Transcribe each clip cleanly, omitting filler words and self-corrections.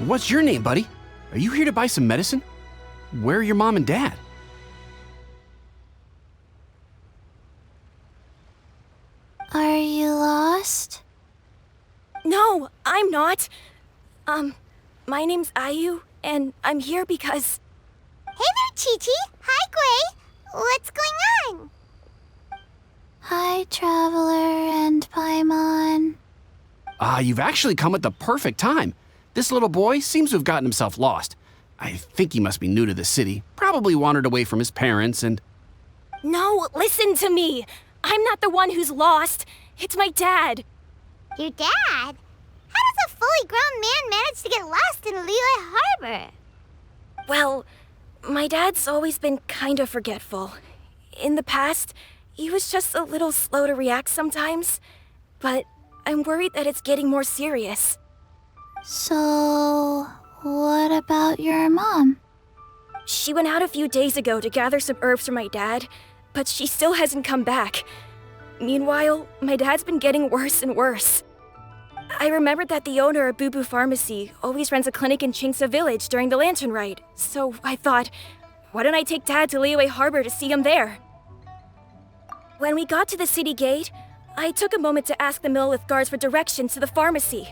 What's your name, buddy? Are you here to buy some medicine? Where are your mom and dad? Are you lost? No, I'm not. My name's Ayu, and I'm here because... Hey there, Chi-Chi. Hi, Gui. What's going on? Hi, Traveler and Paimon. You've actually come at the perfect time. This little boy seems to have gotten himself lost. I think he must be new to the city, probably wandered away from his parents and... No, listen to me. I'm not the one who's lost. It's my dad. Your dad? How does a fully grown man manage to get lost in Liyue Harbor? Well, my dad's always been kind of forgetful. In the past, he was just a little slow to react sometimes, but I'm worried that it's getting more serious. So, what about your mom? She went out a few days ago to gather some herbs for my dad, but she still hasn't come back. Meanwhile, my dad's been getting worse and worse. I remembered that the owner of Boo Boo Pharmacy always runs a clinic in Chingsa Village during the Lantern Ride, so I thought, why don't I take Dad to Liyue Harbor to see him there? When we got to the city gate, I took a moment to ask the Millelith guards for directions to the pharmacy.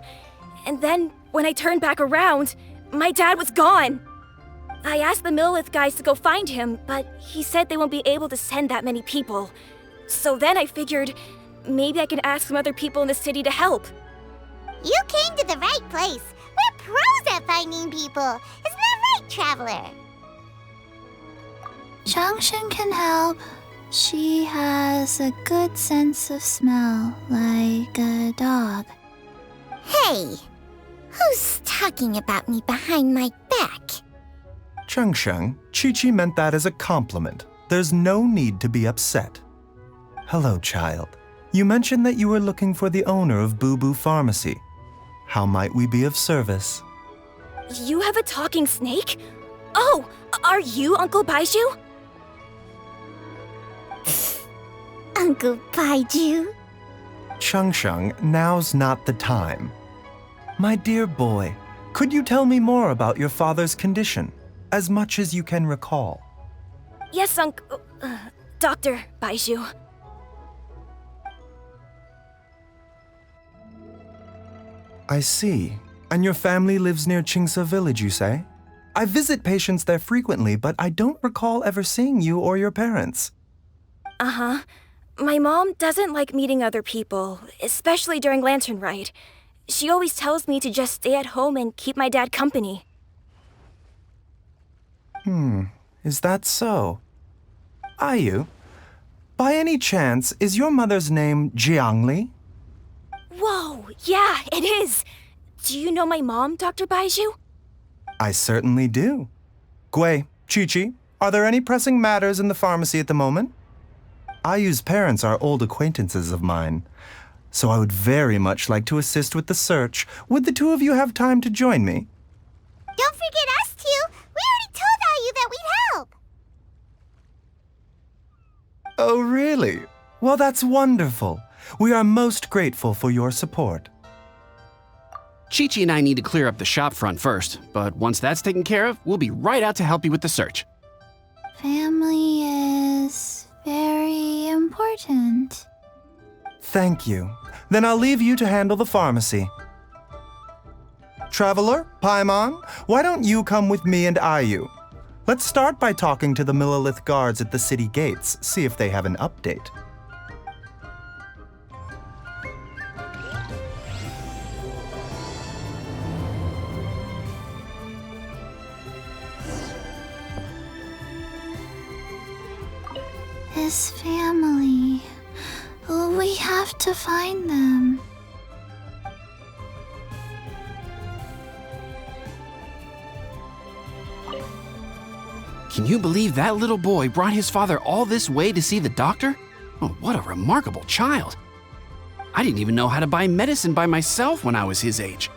And then, when I turned back around, my dad was gone. I asked the Millelith guys to go find him, but he said they won't be able to send that many people. So then I figured, maybe I can ask some other people in the city to help. You came to the right place. We're pros at finding people. Isn't that right, Traveler? Changshan can help. She has a good sense of smell, like a dog. Hey, who's talking about me behind my back? Changshan, Chi-Chi meant that as a compliment. There's no need to be upset. Hello, child. You mentioned that you were looking for the owner of Boo Boo Pharmacy. How might we be of service? You have a talking snake? Oh, are you Uncle Baizhu? Uncle Baizhu? Changshan, now's not the time. My dear boy, could you tell me more about your father's condition, as much as you can recall? Yes, Dr. Baizhu. I see. And your family lives near Chingsa Village, you say? I visit patients there frequently, but I don't recall ever seeing you or your parents. Uh-huh. My mom doesn't like meeting other people, especially during Lantern Ride. She always tells me to just stay at home and keep my dad company. Is that so? Ayu, by any chance, is your mother's name Jiangli? Whoa, yeah, it is. Do you know my mom, Dr. Baizhu? I certainly do. Gui, Chi-Chi, are there any pressing matters in the pharmacy at the moment? Ayu's parents are old acquaintances of mine, so I would very much like to assist with the search. Would the two of you have time to join me? Don't forget us two. We already told Ayu that we'd help. Oh, really? Well, that's wonderful. We are most grateful for your support. Chi-Chi and I need to clear up the shop front first, but once that's taken care of, we'll be right out to help you with the search. Family is very important. Thank you. Then I'll leave you to handle the pharmacy. Traveler, Paimon, why don't you come with me and Ayu? Let's start by talking to the Millelith guards at the city gates, see if they have an update. His family. We have to find them. Can you believe that little boy brought his father all this way to see the doctor? Oh, what a remarkable child. I didn't even know how to buy medicine by myself when I was his age.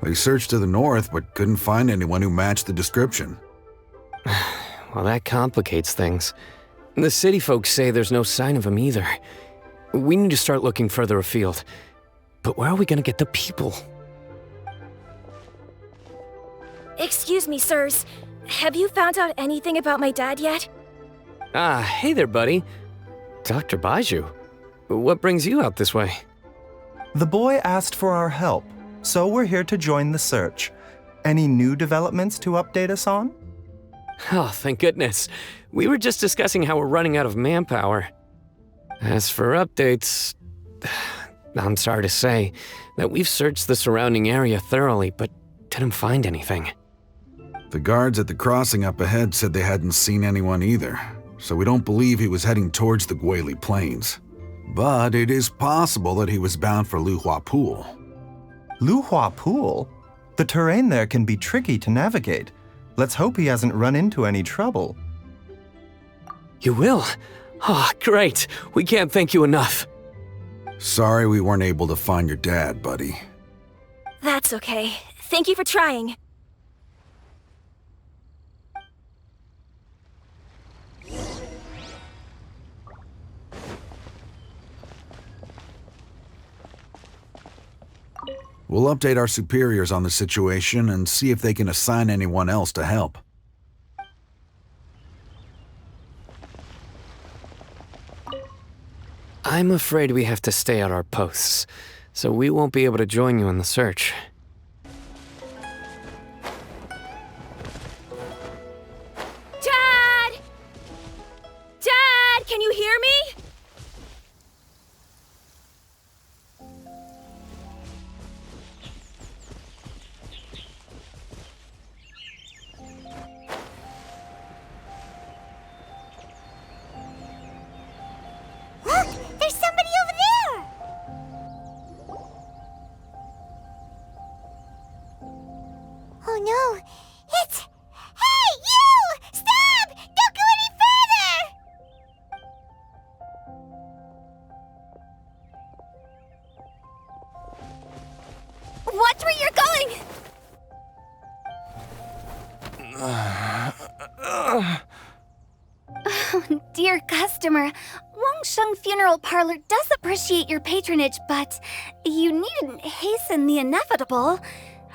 We searched to the north, but couldn't find anyone who matched the description. Well, that complicates things. The city folks say there's no sign of him either. We need to start looking further afield. But where are we gonna get the people? Excuse me, sirs. Have you found out anything about my dad yet? Ah, hey there, buddy. Dr. Baizhu. What brings you out this way? The boy asked for our help, so we're here to join the search. Any new developments to update us on? Oh, thank goodness. We were just discussing how we're running out of manpower. As for updates, I'm sorry to say that we've searched the surrounding area thoroughly, but didn't find anything. The guards at the crossing up ahead said they hadn't seen anyone either, so we don't believe he was heading towards the Guili Plains. But it is possible that he was bound for Luhua Pool. Luhua Pool? The terrain there can be tricky to navigate. Let's hope he hasn't run into any trouble. You will? Ah, great. We can't thank you enough. Sorry we weren't able to find your dad, buddy. That's okay. Thank you for trying. We'll update our superiors on the situation and see if they can assign anyone else to help. I'm afraid we have to stay at our posts, so we won't be able to join you in the search. Dad! Dad, can you hear me? Look! There's somebody over there! Oh no! It's... Hey, you! Stop! Don't go any further! Watch where you're going! Dear customer, Wangsheng Funeral Parlor does appreciate your patronage, but you needn't hasten the inevitable.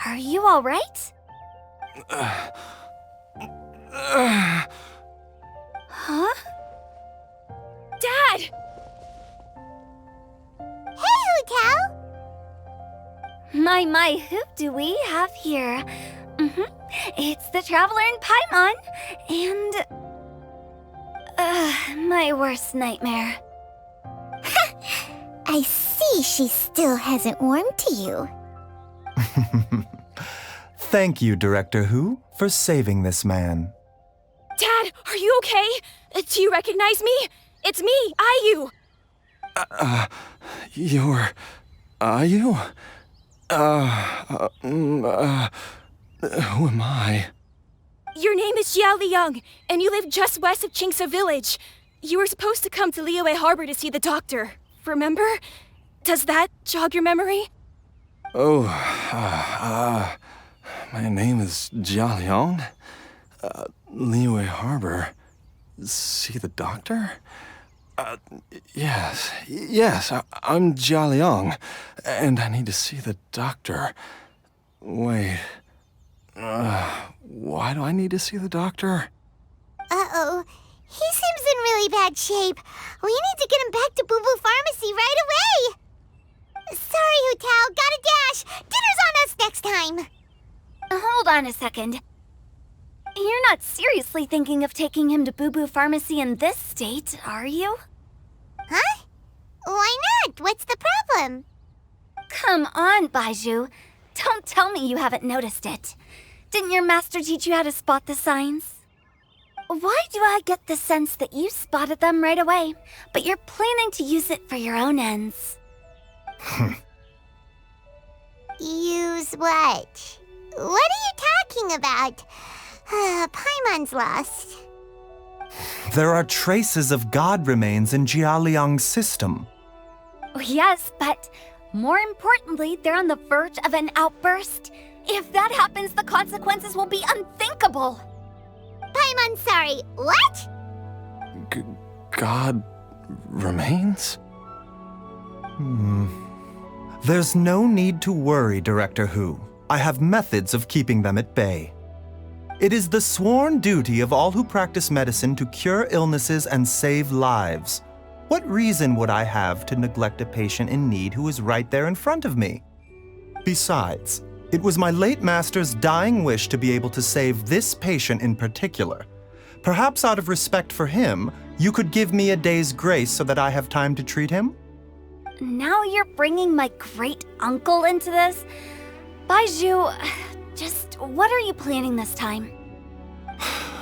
Are you all right? Huh? Dad! Hey, Hu-Tao! My, who do we have here? It's the Traveler in Paimon, and... my worst nightmare. I see she still hasn't warmed to you. Thank you, Director Hu, for saving this man. Dad, are you okay? Do you recognize me? It's me, Ayu. You're... Ayu? Who am I? Your name is Jia Liang, and you live just west of Qingse Village. You were supposed to come to Liyue Harbor to see the doctor. Remember? Does that jog your memory? Oh, my name is Jia Liang. Liyue Harbor. See the doctor? Yes, I'm Jia Liang, and I need to see the doctor. Wait, why do I need to see the doctor? Uh-oh. He seems in really bad shape. We need to get him back to Boo Boo Pharmacy right away. Sorry, Hu-Tao. Gotta dash. Dinner's on us next time. Hold on a second. You're not seriously thinking of taking him to Boo Boo Pharmacy in this state, are you? Huh? Why not? What's the problem? Come on, Baizhu. Don't tell me you haven't noticed it. Didn't your master teach you how to spot the signs? Why do I get the sense that you spotted them right away, but you're planning to use it for your own ends? Use what? What are you talking about? Paimon's lost. There are traces of god remains in Jia Liang's system. Yes, but more importantly, they're on the verge of an outburst. If that happens, the consequences will be unthinkable. Paimon's sorry. What? God remains? There's no need to worry, Director Hu. I have methods of keeping them at bay. It is the sworn duty of all who practice medicine to cure illnesses and save lives. What reason would I have to neglect a patient in need who is right there in front of me? Besides, it was my late master's dying wish to be able to save this patient in particular. Perhaps out of respect for him, you could give me a day's grace so that I have time to treat him? Now you're bringing my great-uncle into this? Baizhu, just what are you planning this time?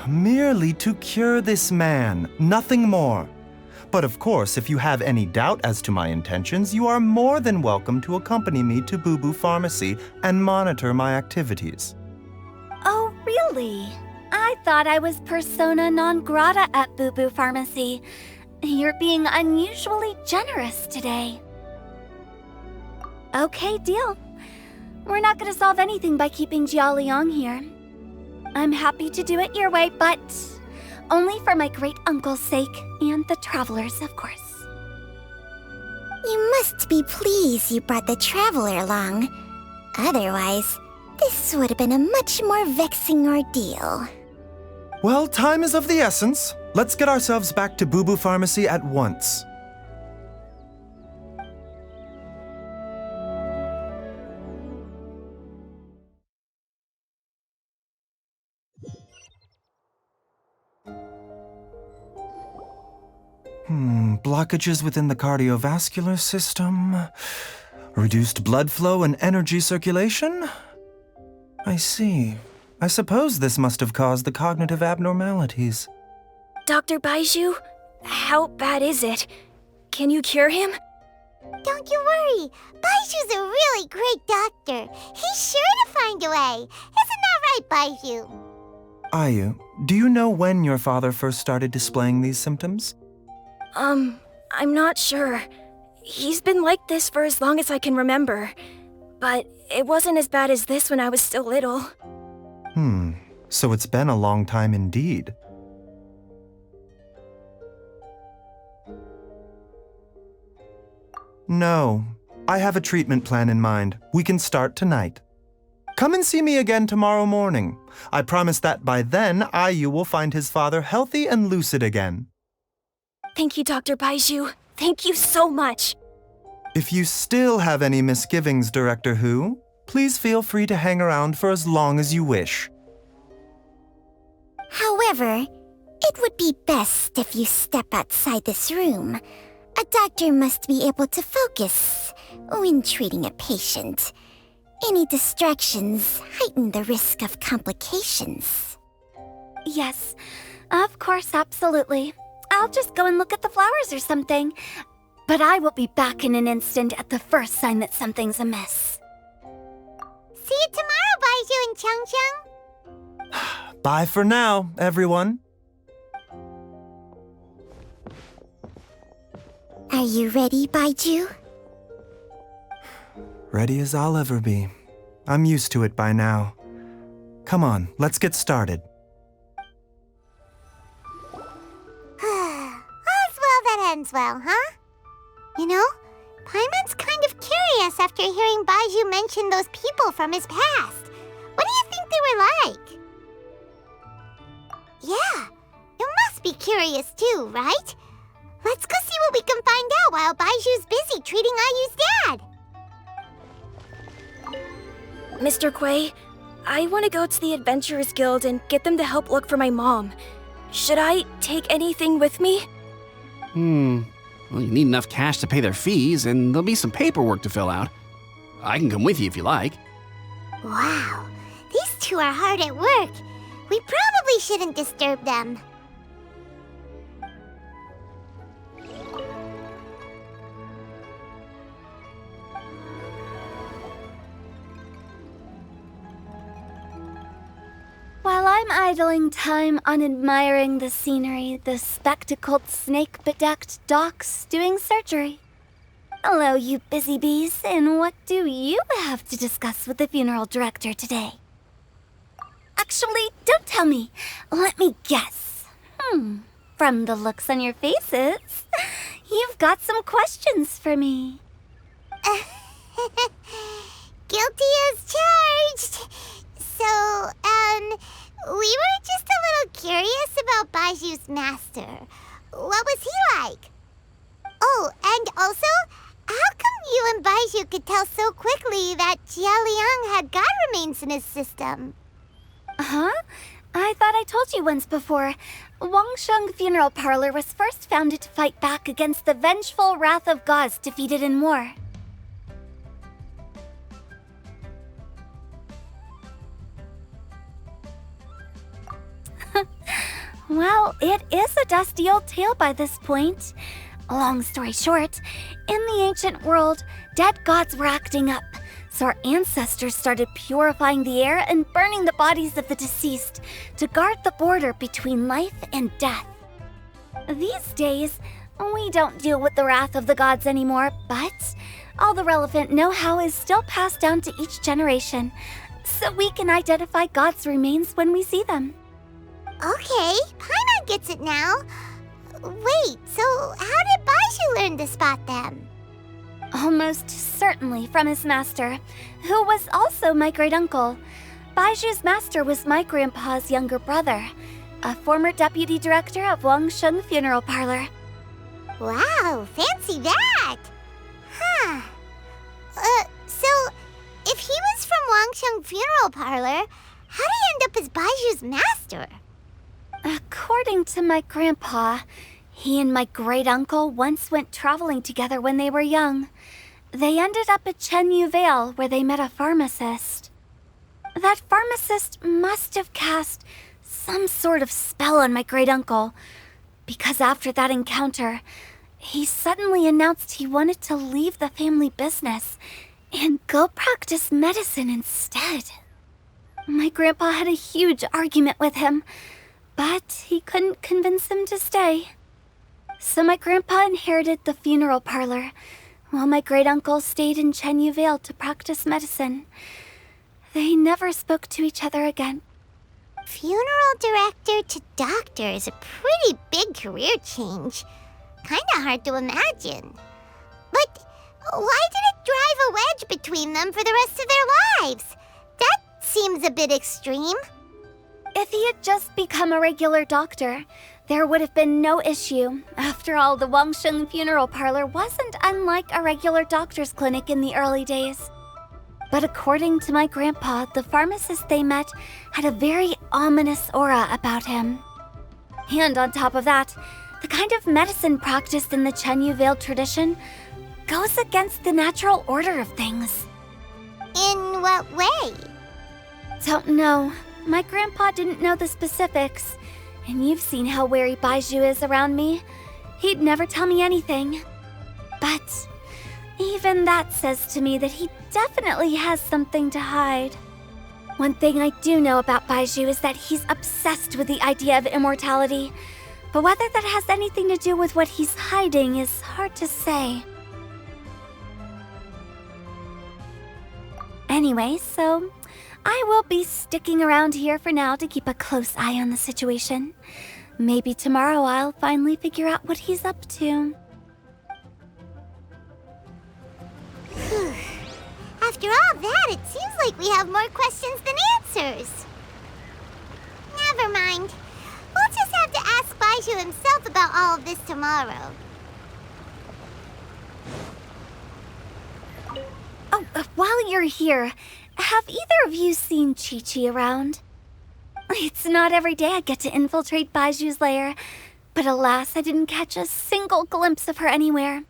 Merely to cure this man, nothing more. But of course, if you have any doubt as to my intentions, you are more than welcome to accompany me to Boo Boo Pharmacy and monitor my activities. Oh, really? I thought I was persona non grata at Boo Boo Pharmacy. You're being unusually generous today. Okay, deal. We're not gonna solve anything by keeping Jialiang here. I'm happy to do it your way, but only for my great-uncle's sake and the travelers, of course. You must be pleased you brought the traveler along. Otherwise, this would have been a much more vexing ordeal. Well, time is of the essence. Let's get ourselves back to Boo Boo Pharmacy at once. Blockages within the cardiovascular system, reduced blood flow and energy circulation? I see. I suppose this must have caused the cognitive abnormalities. Dr. Baizhu, how bad is it? Can you cure him? Don't you worry. Baizhu's a really great doctor. He's sure to find a way. Isn't that right, Baizhu? Ayu, do you know when your father first started displaying these symptoms? I'm not sure. He's been like this for as long as I can remember. But it wasn't as bad as this when I was still little. So it's been a long time indeed. No, I have a treatment plan in mind. We can start tonight. Come and see me again tomorrow morning. I promise that by then, Ayu will find his father healthy and lucid again. Thank you, Dr. Baizhu. Thank you so much. If you still have any misgivings, Director Hu, please feel free to hang around for as long as you wish. However, it would be best if you step outside this room. A doctor must be able to focus when treating a patient. Any distractions heighten the risk of complications. Yes, of course, absolutely. I'll just go and look at the flowers or something. But I will be back in an instant at the first sign that something's amiss. See you tomorrow, Baizhu and Changcheng. Bye for now, everyone. Are you ready, Baizhu? Ready as I'll ever be. I'm used to it by now. Come on, let's get started. All's well that ends well, huh? You know, Paimon's kind of curious after hearing Baizhu mention those people from his past. What do you think they were like? Yeah, you must be curious too, right? Let's go see what we can find out while Baizhu's busy treating Ayu's dad. Mr. Kuei, I want to go to the Adventurers Guild and get them to help look for my mom. Should I take anything with me? Well, you need enough cash to pay their fees, and there'll be some paperwork to fill out. I can come with you if you like. Wow, these two are hard at work. We probably shouldn't disturb them. While I'm idling time on admiring the scenery, the spectacled snake-bedecked docs doing surgery. Hello, you busy bees, and what do you have to discuss with the funeral director today? Actually, don't tell me. Let me guess. From the looks on your faces, you've got some questions for me. Guilty as charged. So, we were just a little curious about Baizhu's master. What was he like? Oh, and also, how come you and Baizhu could tell so quickly that Jia Liang had god remains in his system? Huh? I thought I told you once before. Wangsheng Funeral Parlor was first founded to fight back against the vengeful wrath of gods defeated in war. Well, it is a dusty old tale by this point. Long story short, in the ancient world, dead gods were acting up, so our ancestors started purifying the air and burning the bodies of the deceased to guard the border between life and death. These days, we don't deal with the wrath of the gods anymore, but all the relevant know-how is still passed down to each generation, so we can identify gods' remains when we see them. Okay, Paimon gets it now. Wait, so how did Baizhu learn to spot them? Almost certainly from his master, who was also my great-uncle. Baizhu's master was my grandpa's younger brother, a former deputy director of Wangsheng Funeral Parlor. Wow, fancy that! Huh. So, if he was from Wangsheng Funeral Parlor, how did he end up as Baizhu's master? According to my grandpa, he and my great-uncle once went traveling together when they were young. They ended up at Chenyu Vale, where they met a pharmacist. That pharmacist must have cast some sort of spell on my great-uncle, because after that encounter, he suddenly announced he wanted to leave the family business and go practice medicine instead. My grandpa had a huge argument with him, but he couldn't convince him to stay. So my grandpa inherited the funeral parlor, while my great-uncle stayed in Chenyu Vale to practice medicine. They never spoke to each other again. Funeral director to doctor is a pretty big career change. Kinda hard to imagine. But why did it drive a wedge between them for the rest of their lives? That seems a bit extreme. If he had just become a regular doctor, there would have been no issue. After all, the Wangsheng Funeral Parlor wasn't unlike a regular doctor's clinic in the early days. But according to my grandpa, the pharmacist they met had a very ominous aura about him. And on top of that, the kind of medicine practiced in the Chenyu Vale tradition goes against the natural order of things. In what way? Don't know. My grandpa didn't know the specifics, and you've seen how wary Baizhu is around me. He'd never tell me anything. But even that says to me that he definitely has something to hide. One thing I do know about Baizhu is that he's obsessed with the idea of immortality, but whether that has anything to do with what he's hiding is hard to say. Anyway, so I will be sticking around here for now to keep a close eye on the situation. Maybe tomorrow I'll finally figure out what he's up to. After all that, it seems like we have more questions than answers. Never mind. We'll just have to ask Baizhu himself about all of this tomorrow. Oh, while you're here, have either of you seen Chi-Chi around? It's not every day I get to infiltrate Baizhu's lair, but alas, I didn't catch a single glimpse of her anywhere.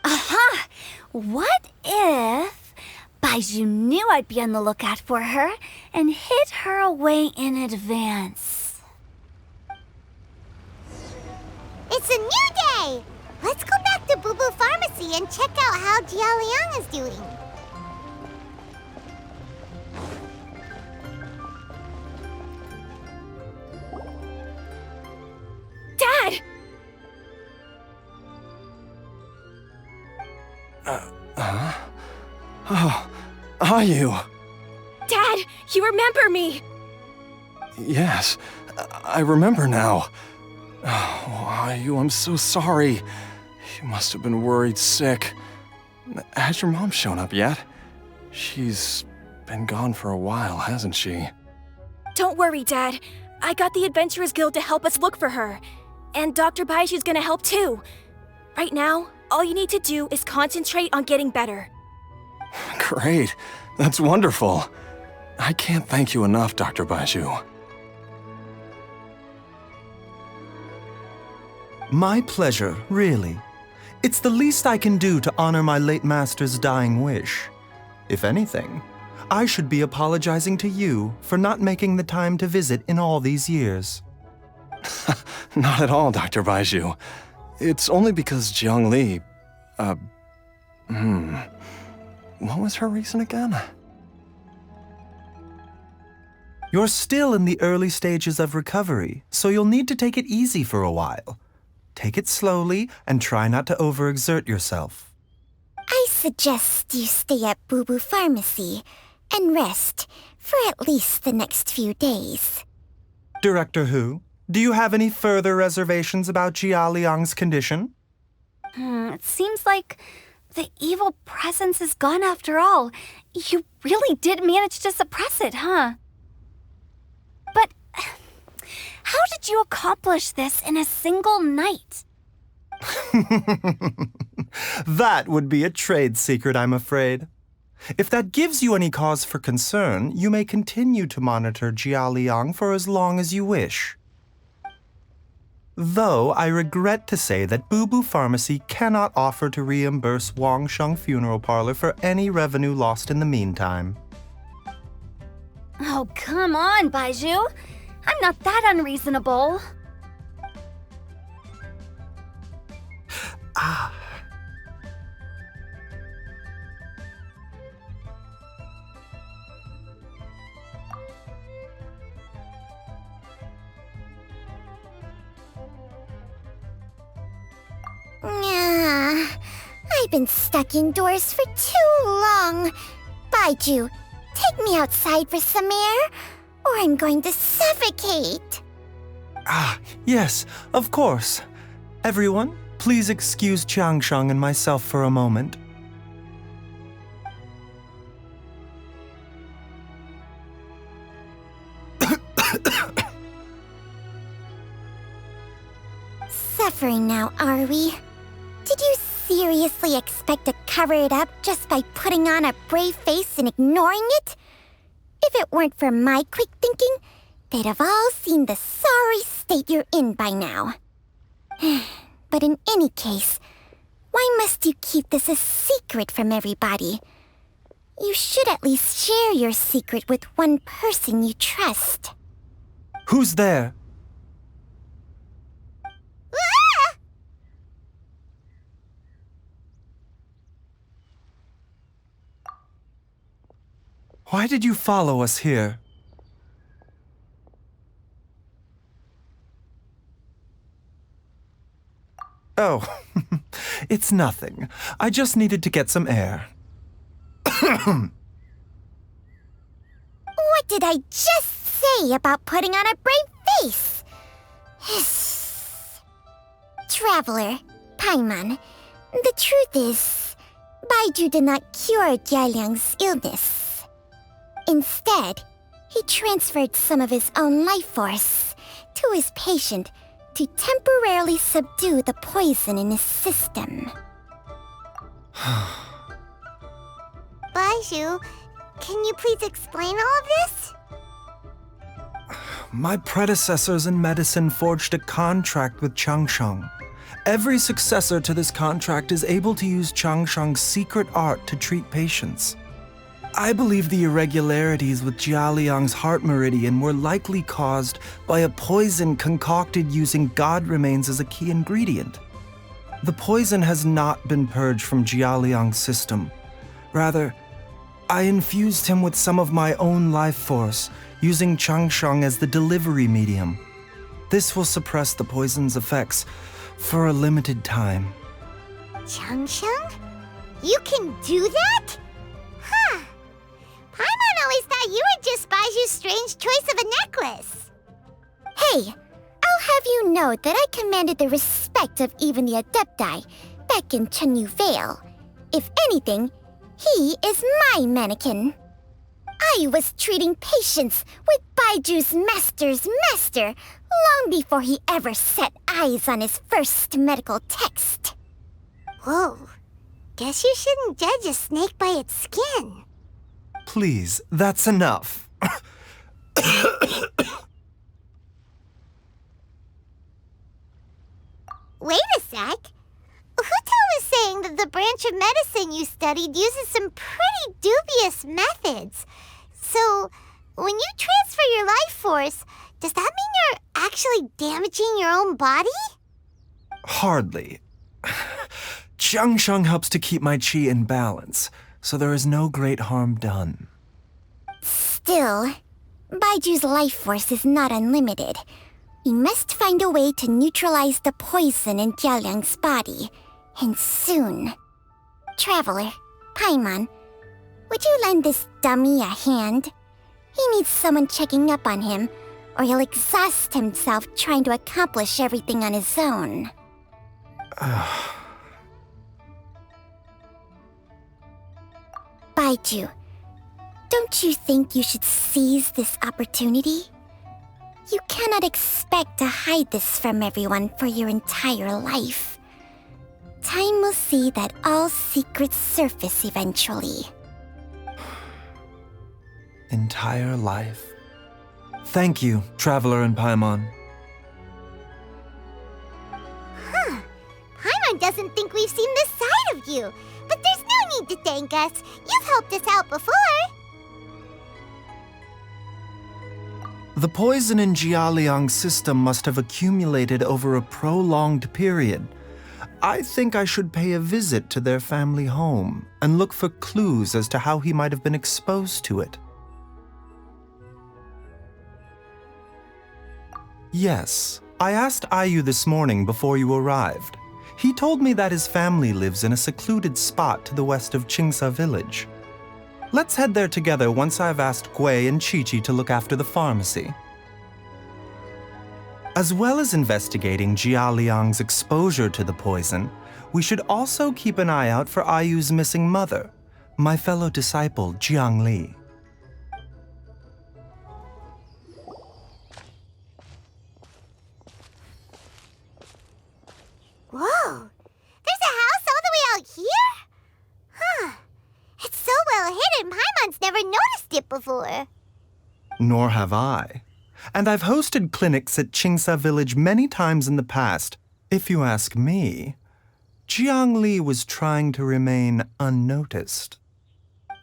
Aha! What if Baizhu knew I'd be on the lookout for her and hid her away in advance? It's a new day! Let's go back to Boo Boo Pharmacy and check out how Jia Liang is doing. Dad! Oh, are you? Dad, you remember me! Yes, I remember now. Oh, are you? I'm so sorry. You must have been worried sick. Has your mom shown up yet? She's been gone for a while, hasn't she? Don't worry, Dad. I got the Adventurers Guild to help us look for her. And Dr. Baizhu's gonna help too. Right now, all you need to do is concentrate on getting better. Great. That's wonderful. I can't thank you enough, Dr. Baizhu. My pleasure, really. It's the least I can do to honor my late master's dying wish. If anything, I should be apologizing to you for not making the time to visit in all these years. Not at all, Dr. Baizhu. It's only because Jiang Li... What was her reason again? You're still in the early stages of recovery, so you'll need to take it easy for a while. Take it slowly and try not to overexert yourself. I suggest you stay at Boo Boo Pharmacy and rest for at least the next few days. Director Hu, do you have any further reservations about Jia Liang's condition? It seems like the evil presence is gone after all. You really did manage to suppress it, huh? But how did you accomplish this in a single night? That would be a trade secret, I'm afraid. If that gives you any cause for concern, you may continue to monitor Jia Liang for as long as you wish. Though I regret to say that Boo Boo Pharmacy cannot offer to reimburse Wang Sheng Funeral Parlor for any revenue lost in the meantime. Oh, come on, Baizhu. I'm not that unreasonable. I've been stuck indoors for too long. Baizhu, take me outside for some air, or I'm going to suffocate. Yes, of course. Everyone, please excuse Changsheng and myself for a moment. Suffering now, are we? Did you seriously expect to cover it up just by putting on a brave face and ignoring it? If it weren't for my quick thinking, they'd have all seen the sorry state you're in by now. But in any case, why must you keep this a secret from everybody? You should at least share your secret with one person you trust. Who's there? Why did you follow us here? Oh, it's nothing. I just needed to get some air. What did I just say about putting on a brave face? Traveler, Paimon, the truth is, Baizhu did not cure Jia Liang's illness. Instead, he transferred some of his own life force to his patient to temporarily subdue the poison in his system. Baizhu, can you please explain all of this? My predecessors in medicine forged a contract with Changsheng. Every successor to this contract is able to use Changsheng's secret art to treat patients. I believe the irregularities with Jia Liang's heart meridian were likely caused by a poison concocted using god remains as a key ingredient. The poison has not been purged from Jia Liang's system. Rather, I infused him with some of my own life force, using Changsheng as the delivery medium. This will suppress the poison's effects for a limited time. Changsheng? You can do that? Huh. Paimon always thought you were just Baizhu's strange choice of a necklace. Hey, I'll have you know that I commanded the respect of even the Adepti back in Chenyu Vale. If anything, he is my mannequin. I was treating patients with Baizhu's master's master long before he ever set eyes on his first medical text. Whoa. Guess you shouldn't judge a snake by its skin. Please, that's enough. Wait a sec. Huta was saying that the branch of medicine you studied uses some pretty dubious methods. So, when you transfer your life force, does that mean you're actually damaging your own body? Hardly. Jiangsheng helps to keep my qi in balance, so there is no great harm done. Still, Baiju's life force is not unlimited. We must find a way to neutralize the poison in Jialiang's body, and soon. Traveler, Paimon, would you lend this dummy a hand? He needs someone checking up on him, or he'll exhaust himself trying to accomplish everything on his own. Baizhu, don't you think you should seize this opportunity? You cannot expect to hide this from everyone for your entire life. Time will see that all secrets surface eventually. Entire life. Thank you, Traveler and Paimon. Paimon doesn't think we've seen this side of you, but there's no need to thank us. You've helped us out before. The poison in Jialiang's system must have accumulated over a prolonged period. I think I should pay a visit to their family home and look for clues as to how he might have been exposed to it. Yes, I asked Ayu this morning before you arrived. He told me that his family lives in a secluded spot to the west of Qingsa village. Let's head there together once I've asked Gui and Qiqi to look after the pharmacy. As well as investigating Jialiang's exposure to the poison, we should also keep an eye out for Ayu's missing mother, my fellow disciple Jiang Li. Whoa! There's a house all the way out here? Huh. It's so well hidden, Paimon's never noticed it before. Nor have I. And I've hosted clinics at Qingsa village many times in the past. If you ask me, Jiang Li was trying to remain unnoticed.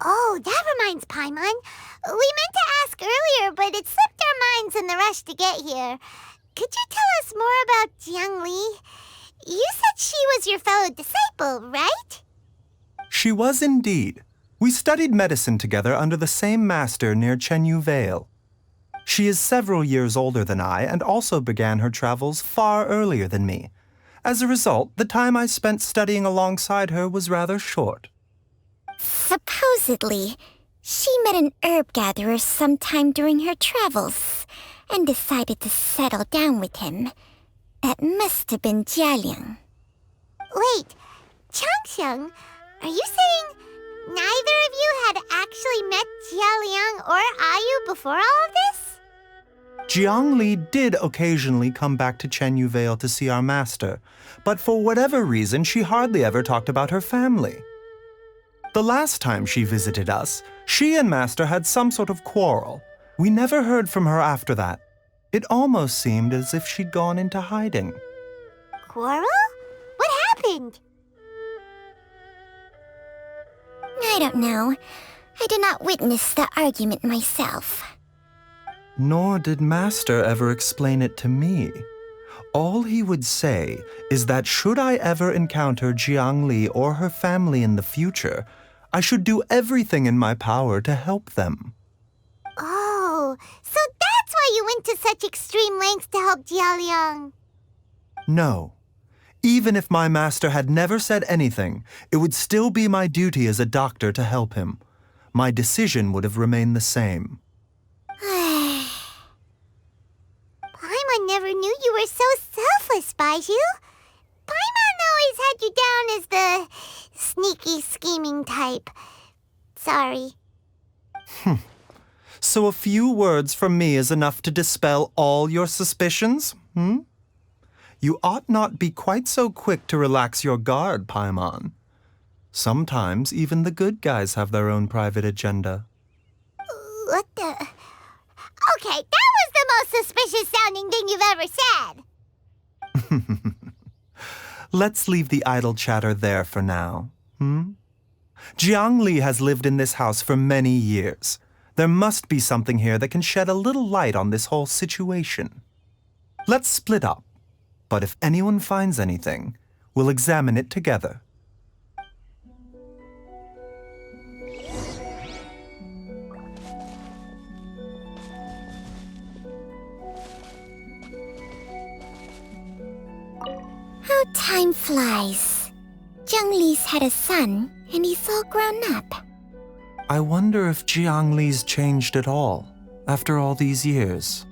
Oh, that reminds Paimon. We meant to ask earlier, but it slipped our minds in the rush to get here. Could you tell us more about Jiang Li? You said she was your fellow disciple, right? She was indeed. We studied medicine together under the same master near Chenyu Vale. She is several years older than I and also began her travels far earlier than me. As a result, the time I spent studying alongside her was rather short. Supposedly, she met an herb gatherer sometime during her travels and decided to settle down with him. That must have been Jialiang. Wait, Changsheng, are you saying neither of you had actually met Jialiang or Ayu before all of this? Jiang Li did occasionally come back to Chenyu Vale to see our master, but for whatever reason, she hardly ever talked about her family. The last time she visited us, she and master had some sort of quarrel. We never heard from her after that. It almost seemed as if she'd gone into hiding. Quarrel? What happened? I don't know. I did not witness the argument myself. Nor did master ever explain it to me. All he would say is that should I ever encounter Jiang Li or her family in the future, I should do everything in my power to help them. Oh, so that's why you went to such extreme lengths to help Jialiang. No. Even if my master had never said anything, it would still be my duty as a doctor to help him. My decision would have remained the same. Paimon never knew you were so selfless, Baizhu. Paimon always had you down as the sneaky, scheming type. Sorry. So a few words from me is enough to dispel all your suspicions, You ought not be quite so quick to relax your guard, Paimon. Sometimes even the good guys have their own private agenda. What the... Okay, that was the most suspicious-sounding thing you've ever said. Let's leave the idle chatter there for now, Jiang Li has lived in this house for many years. There must be something here that can shed a little light on this whole situation. Let's split up, but if anyone finds anything, we'll examine it together. How time flies. Jiang Li's had a son, and he's all grown up. I wonder if Jiang Li's changed at all, after all these years.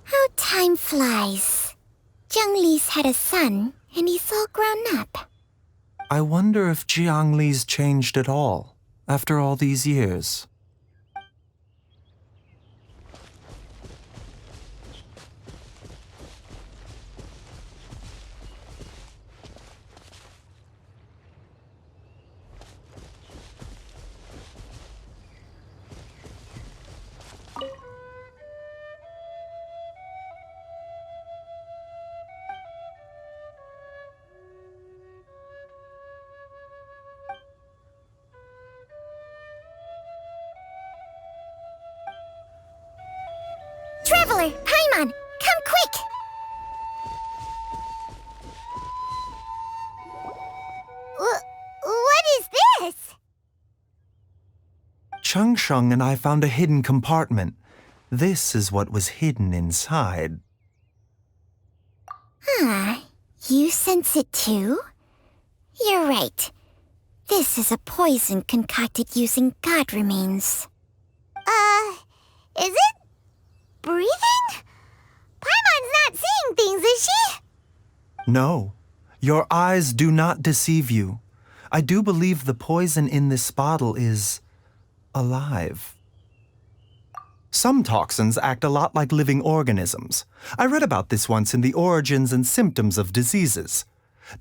How time flies. Jiang Li's had a son, and he's all grown up. I wonder if Jiang Li's changed at all, after all these years. Traveler, Paimon, come quick! What is this? Chung Sheng and I found a hidden compartment. This is what was hidden inside. You sense it too? You're right. This is a poison concocted using god remains. Is it? Breathing? Paimon's not seeing things, is she? No, your eyes do not deceive you. I do believe the poison in this bottle is alive. Some toxins act a lot like living organisms. I read about this once in the Origins and Symptoms of Diseases.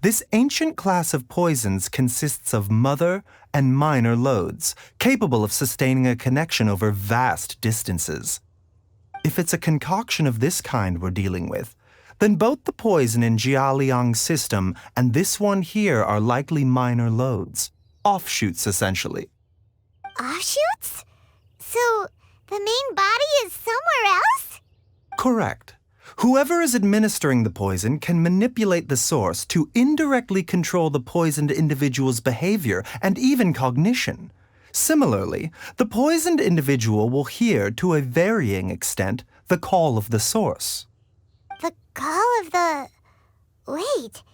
This ancient class of poisons consists of mother and minor loads, capable of sustaining a connection over vast distances. If it's a concoction of this kind we're dealing with, then both the poison in Jialiang's system and this one here are likely minor loads, offshoots essentially. Offshoots? So, the main body is somewhere else? Correct. Whoever is administering the poison can manipulate the source to indirectly control the poisoned individual's behavior and even cognition. Similarly, the poisoned individual will hear, to a varying extent, the call of the source. The call of the... Wait.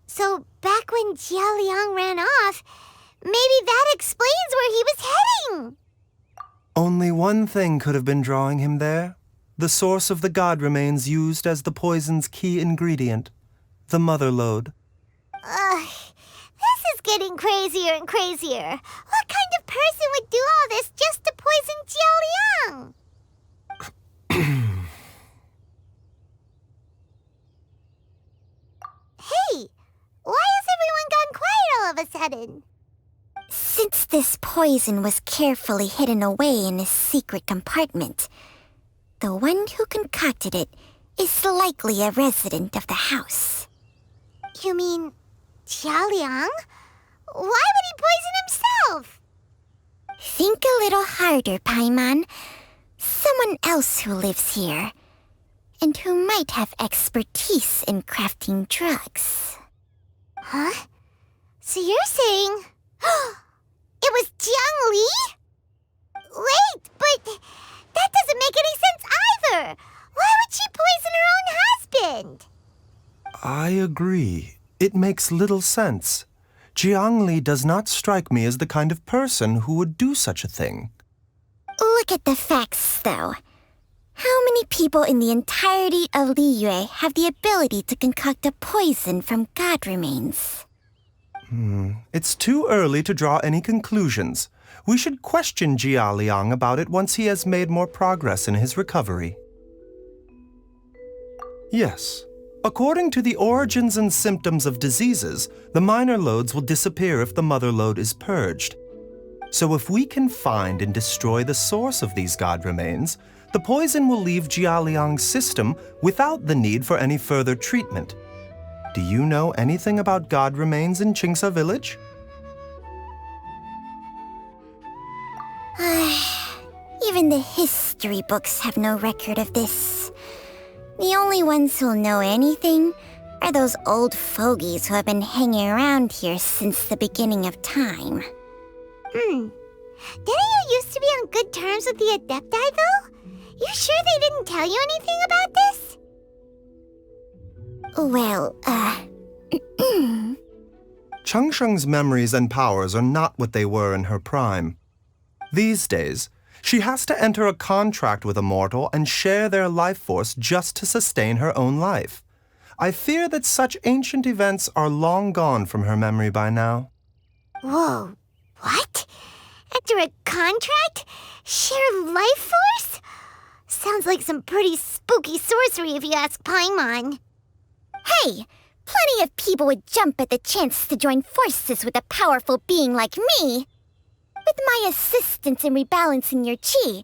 So, back when Jialiang ran off, maybe that explains where he was heading! Only one thing could have been drawing him there. The source of the god remains used as the poison's key ingredient, the mother lode. This is getting crazier and crazier. What kind of person would do all this just to poison Jialiang? sudden? Since this poison was carefully hidden away in a secret compartment, the one who concocted it is likely a resident of the house. You mean Jialiang? Why would he poison himself? Think a little harder, Paimon. Someone else who lives here, and who might have expertise in crafting drugs. Huh? So you're saying... it was Jiang Li? Wait, but that doesn't make any sense either. Why would she poison her own husband? I agree. It makes little sense. Jiang Li does not strike me as the kind of person who would do such a thing. Look at the facts, though. How many people in the entirety of Liyue have the ability to concoct a poison from god remains? It's too early to draw any conclusions. We should question Jia Liang about it once he has made more progress in his recovery. Yes. According to the origins and symptoms of diseases, the minor loads will disappear if the mother load is purged. So if we can find and destroy the source of these god remains, the poison will leave Jia Liang's system without the need for any further treatment. Do you know anything about god remains in Qingsa village? Even the history books have no record of this. The only ones who'll know anything are those old fogies who have been hanging around here since the beginning of time. Didn't you used to be on good terms with the Adepti, though? You sure they didn't tell you anything about this? Well, Changsheng's memories and powers are not what they were in her prime. These days, she has to enter a contract with a mortal and share their life force just to sustain her own life. I fear that such ancient events are long gone from her memory by now. Whoa, what? Enter a contract? Share life force? Sounds like some pretty spooky sorcery if you ask Paimon. Hey! Plenty of people would jump at the chance to join forces with a powerful being like me. With my assistance in rebalancing your chi,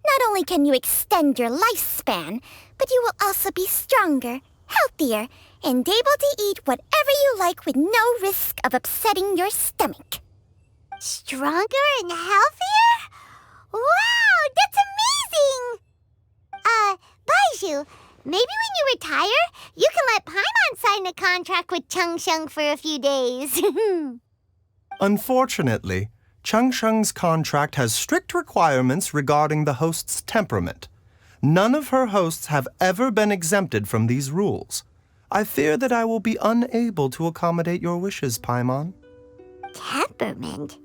not only can you extend your lifespan, but you will also be stronger, healthier, and able to eat whatever you like with no risk of upsetting your stomach. Stronger and healthier? Wow, that's amazing! Baizhu, maybe when you retire, you can let Paimon sign a contract with Changsheng for a few days. Unfortunately, Changsheng's contract has strict requirements regarding the host's temperament. None of her hosts have ever been exempted from these rules. I fear that I will be unable to accommodate your wishes, Paimon. Temperament?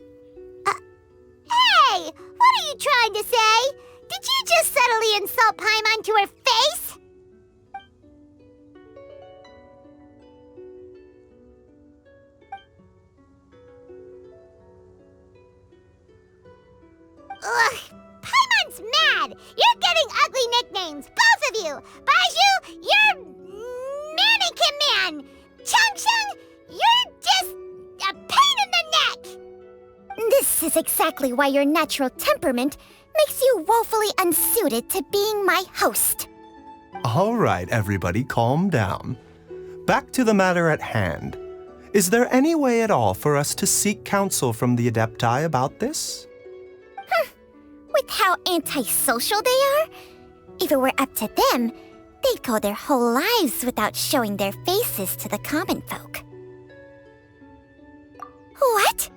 Hey! What are you trying to say? Did you just subtly insult Paimon to her face? Ugh, Paimon's mad! You're getting ugly nicknames, both of you! Baizhu, you're Mannequin Man! Changsheng, you're just a pain in the neck! This is exactly why your natural temperament makes you woefully unsuited to being my host. All right, everybody, calm down. Back to the matter at hand. Is there any way at all for us to seek counsel from the Adepti about this? With how antisocial they are, if it were up to them, they'd go their whole lives without showing their faces to the common folk. What?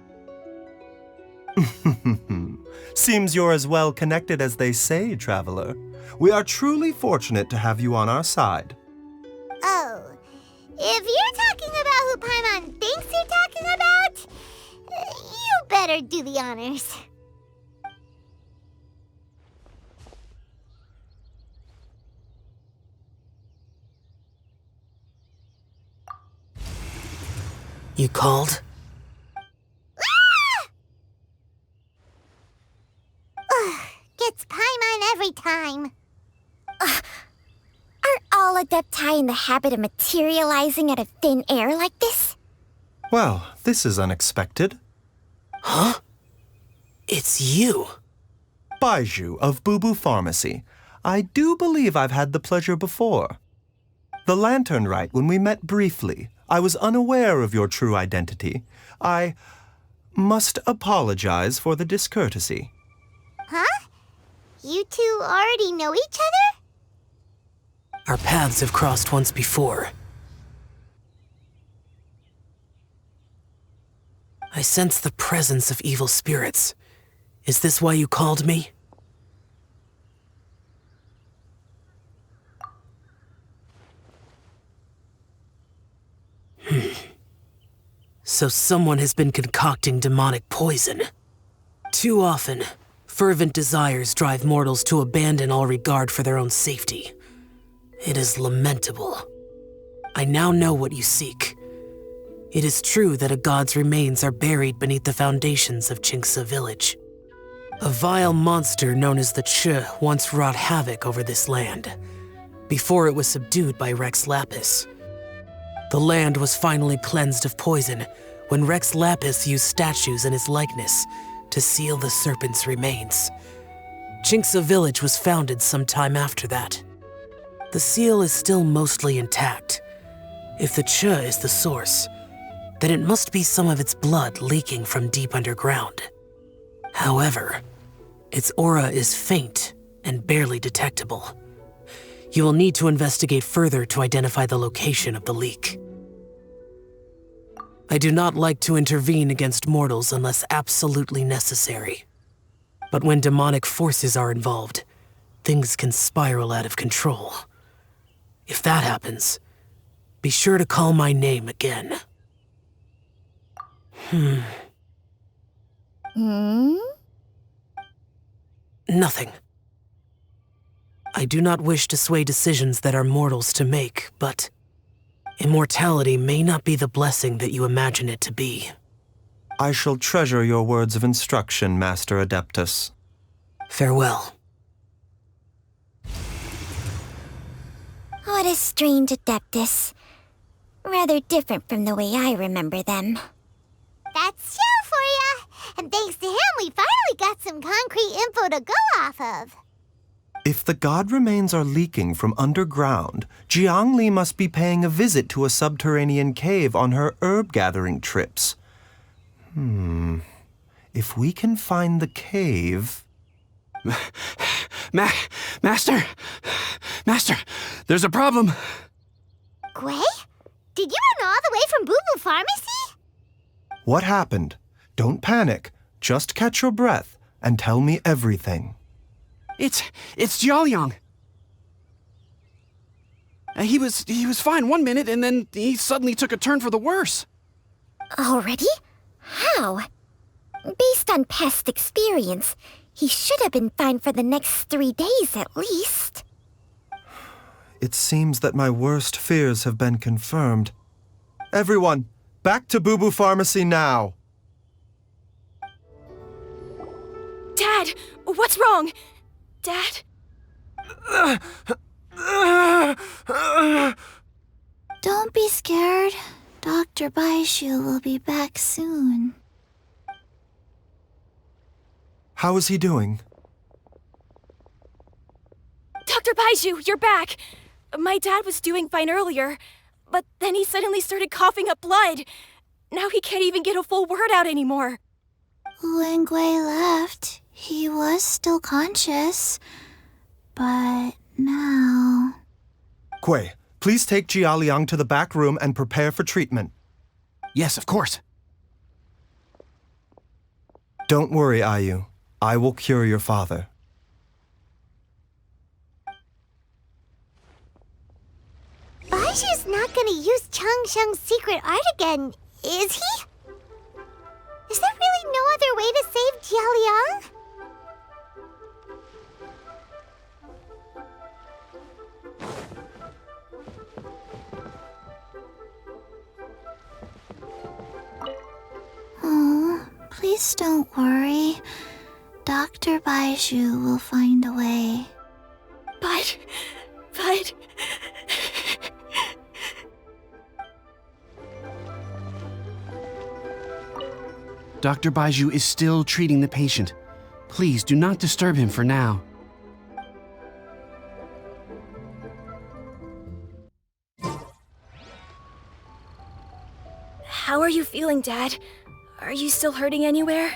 Seems you're as well connected as they say, traveler. We are truly fortunate to have you on our side. Oh, if you're talking about who Paimon thinks you're talking about, you better do the honors. You called? Gets Paimon every time. Are all Adepti in the habit of materializing out of thin air like this? Well, this is unexpected. Huh? It's you. Baizhu of Bubu Pharmacy. I do believe I've had the pleasure before. The lantern rite, when we met briefly, I was unaware of your true identity. I must apologize for the discourtesy. Huh? You two already know each other? Our paths have crossed once before. I sense the presence of evil spirits. Is this why you called me? So someone has been concocting demonic poison. Too often, fervent desires drive mortals to abandon all regard for their own safety. It is lamentable. I now know what you seek. It is true that a god's remains are buried beneath the foundations of Qingce village. A vile monster known as the Che once wrought havoc over this land, before it was subdued by Rex Lapis. The land was finally cleansed of poison when Rex Lapis used statues in his likeness to seal the serpent's remains. Qingce village was founded some time after that. The seal is still mostly intact. If the Che is the source, then it must be some of its blood leaking from deep underground. However, its aura is faint and barely detectable. You will need to investigate further to identify the location of the leak. I do not like to intervene against mortals unless absolutely necessary. But when demonic forces are involved, things can spiral out of control. If that happens, be sure to call my name again. Nothing. I do not wish to sway decisions that are mortals to make, but immortality may not be the blessing that you imagine it to be. I shall treasure your words of instruction, Master Adeptus. Farewell. What a strange Adeptus. Rather different from the way I remember them. That's Shell for ya! And thanks to him, we finally got some concrete info to go off of. If the god remains are leaking from underground, Jiangli must be paying a visit to a subterranean cave on her herb-gathering trips. If we can find the cave... Master! Master, there's a problem! Gwei? Did you run all the way from Bubu Pharmacy? What happened? Don't panic. Just catch your breath and tell me everything. It's Jiaoliang. He was fine one minute, and then he suddenly took a turn for the worse. Already? How? Based on past experience, he should have been fine for the next 3 days at least. It seems that my worst fears have been confirmed. Everyone, back to Bubu Pharmacy now! Dad, what's wrong? Dad? Don't be scared. Dr. Baizhu will be back soon. How is he doing? Dr. Baizhu, you're back! My dad was doing fine earlier, but then he suddenly started coughing up blood. Now he can't even get a full word out anymore. When Gwei left, he was still conscious. But now... Gwei, please take Jiaoliang to the back room and prepare for treatment. Yes, of course. Don't worry, Ayu. I will cure your father. Baizhu's not gonna use Changsheng's secret art again, is he? Is there really no other way to save Jiaoliang? Oh, please don't worry. Dr. Baizhu will find a way. But... Dr. Baizhu is still treating the patient. Please do not disturb him for now. How are you feeling, Dad? Are you still hurting anywhere?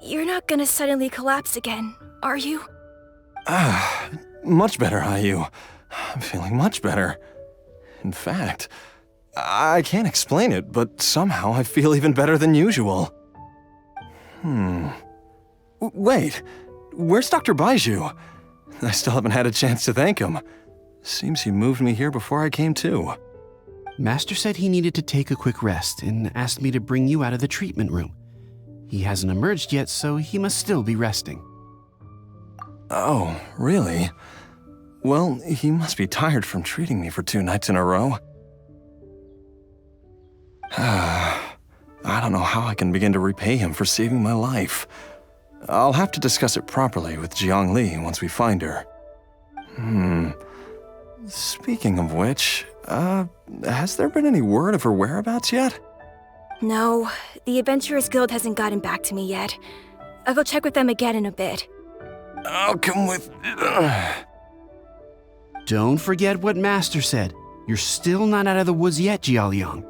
You're not gonna suddenly collapse again, are you? Much better, Ayu. I'm feeling much better. In fact, I can't explain it, but somehow I feel even better than usual. Wait, where's Dr. Baizhu? I still haven't had a chance to thank him. Seems he moved me here before I came to. Master said he needed to take a quick rest and asked me to bring you out of the treatment room. He hasn't emerged yet, so he must still be resting. Oh, really? Well, he must be tired from treating me for 2 nights in a row. I don't know how I can begin to repay him for saving my life. I'll have to discuss it properly with Jiang Li once we find her. Speaking of which, has there been any word of her whereabouts yet? No, the Adventurers Guild hasn't gotten back to me yet. I'll go check with them again in a bit. I'll come with... Don't forget what Master said. You're still not out of the woods yet, Jialiang.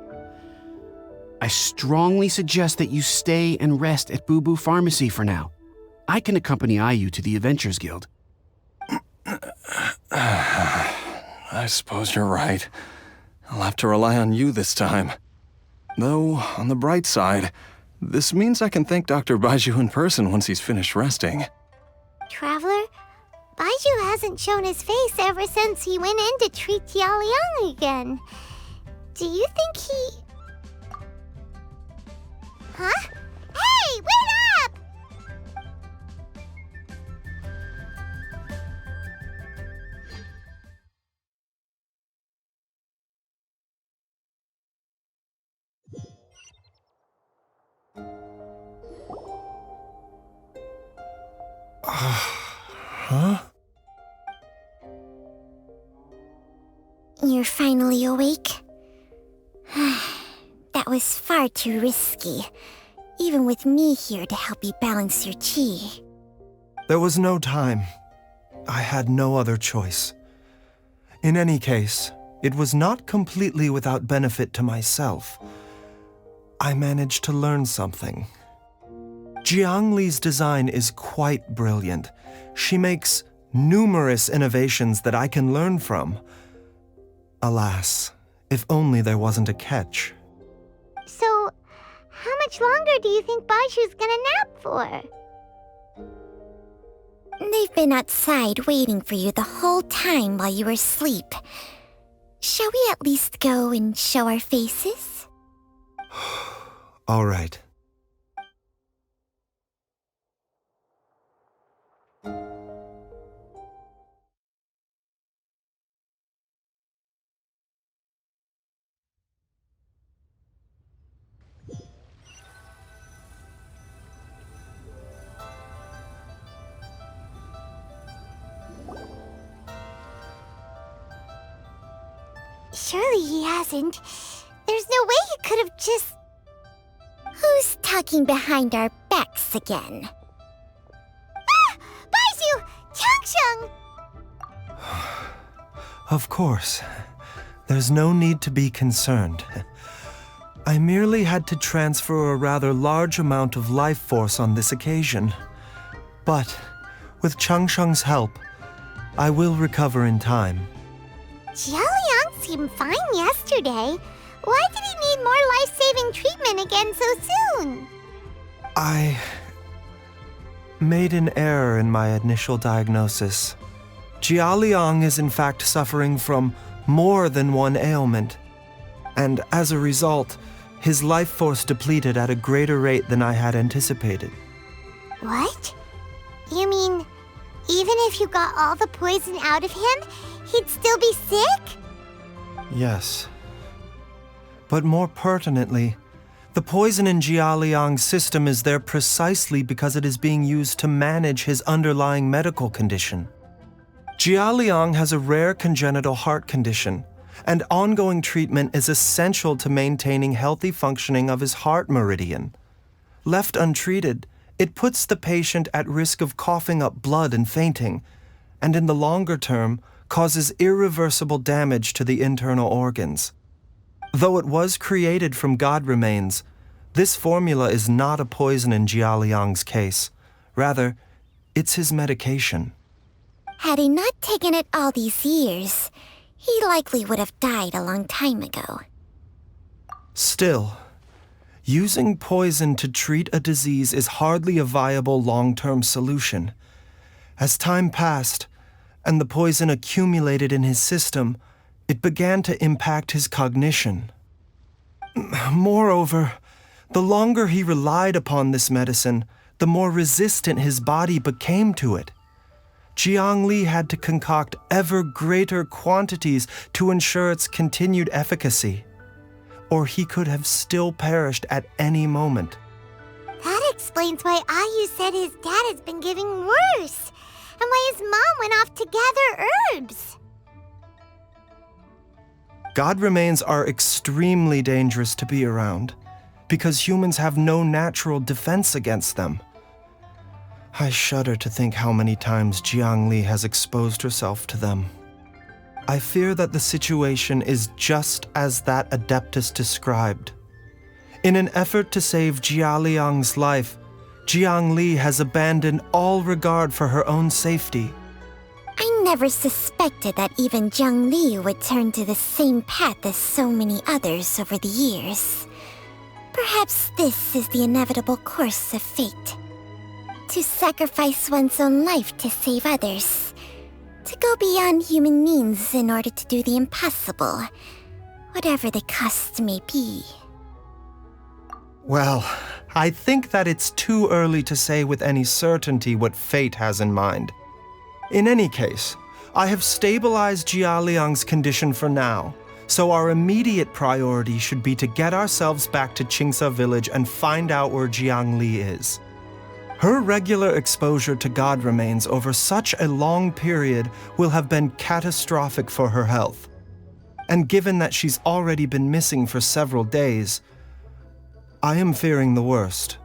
I strongly suggest that you stay and rest at Boo Boo Pharmacy for now. I can accompany Ayu to the Adventurers Guild. I suppose you're right. I'll have to rely on you this time. Though, on the bright side, this means I can thank Dr. Baizhu in person once he's finished resting. Traveler, Baizhu hasn't shown his face ever since he went in to treat Jialiang again. Do you think he... Huh? Hey, wait up! Huh? You're finally awake? That was far too risky, even with me here to help you balance your chi. There was no time. I had no other choice. In any case, it was not completely without benefit to myself. I managed to learn something. Jiang Li's design is quite brilliant. She makes numerous innovations that I can learn from. Alas, if only there wasn't a catch. So, how much longer do you think Baizhu's gonna nap for? They've been outside waiting for you the whole time while you were asleep. Shall we at least go and show our faces? All right. Surely he hasn't. There's no way he could have just... Who's talking behind our backs again? Ah! Baizhu! Changsheng! Of course. There's no need to be concerned. I merely had to transfer a rather large amount of life force on this occasion. But, with Changsheng's help, I will recover in time. Jialiang seemed fine yesterday. Why did he need more life-saving treatment again so soon? I made an error in my initial diagnosis. Jialiang is in fact suffering from more than one ailment, and as a result, his life force depleted at a greater rate than I had anticipated. What? You mean, even if you got all the poison out of him, he'd still be sick? Yes. But more pertinently, the poison in Jialiang's system is there precisely because it is being used to manage his underlying medical condition. Jialiang has a rare congenital heart condition, and ongoing treatment is essential to maintaining healthy functioning of his heart meridian. Left untreated, it puts the patient at risk of coughing up blood and fainting, and in the longer term, causes irreversible damage to the internal organs. Though it was created from god remains, this formula is not a poison in Jialiang's case. Rather, it's his medication. Had he not taken it all these years, he likely would have died a long time ago. Still, using poison to treat a disease is hardly a viable long-term solution. As time passed, and the poison accumulated in his system, it began to impact his cognition. Moreover, the longer he relied upon this medicine, the more resistant his body became to it. Jiang Li had to concoct ever greater quantities to ensure its continued efficacy, or he could have still perished at any moment. That explains why Ayu said his dad has been getting worse, and why his mom went off to gather herbs. God remains are extremely dangerous to be around, because humans have no natural defense against them. I shudder to think how many times Jiang Li has exposed herself to them. I fear that the situation is just as that Adeptus described. In an effort to save Jia Liang's life, Jiang Li has abandoned all regard for her own safety. I never suspected that even Jiang Li would turn to the same path as so many others over the years. Perhaps this is the inevitable course of fate. To sacrifice one's own life to save others. To go beyond human means in order to do the impossible, whatever the cost may be. Well, I think that it's too early to say with any certainty what fate has in mind. In any case, I have stabilized Jia Liang's condition for now, so our immediate priority should be to get ourselves back to Qingsa village and find out where Jiang Li is. Her regular exposure to god remains over such a long period will have been catastrophic for her health. And given that she's already been missing for several days, I am fearing the worst.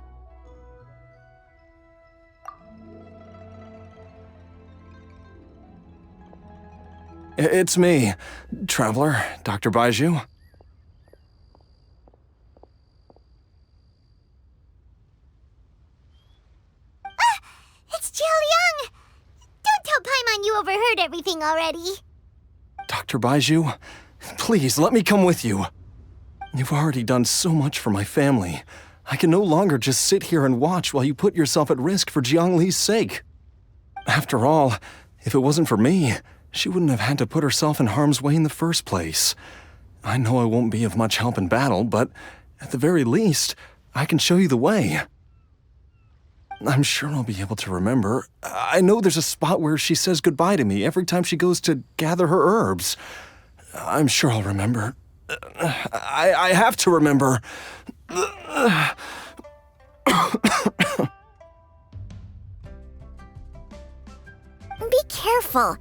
It's me, Traveler, Dr. Baizhu. It's Jialiang! Don't tell Paimon you overheard everything already. Dr. Baizhu, please let me come with you. You've already done so much for my family. I can no longer just sit here and watch while you put yourself at risk for Jiang Li's sake. After all, if it wasn't for me, she wouldn't have had to put herself in harm's way in the first place. I know I won't be of much help in battle, but at the very least, I can show you the way. I'm sure I'll be able to remember. I know there's a spot where she says goodbye to me every time she goes to gather her herbs. I'm sure I'll remember. I have to remember. Be careful.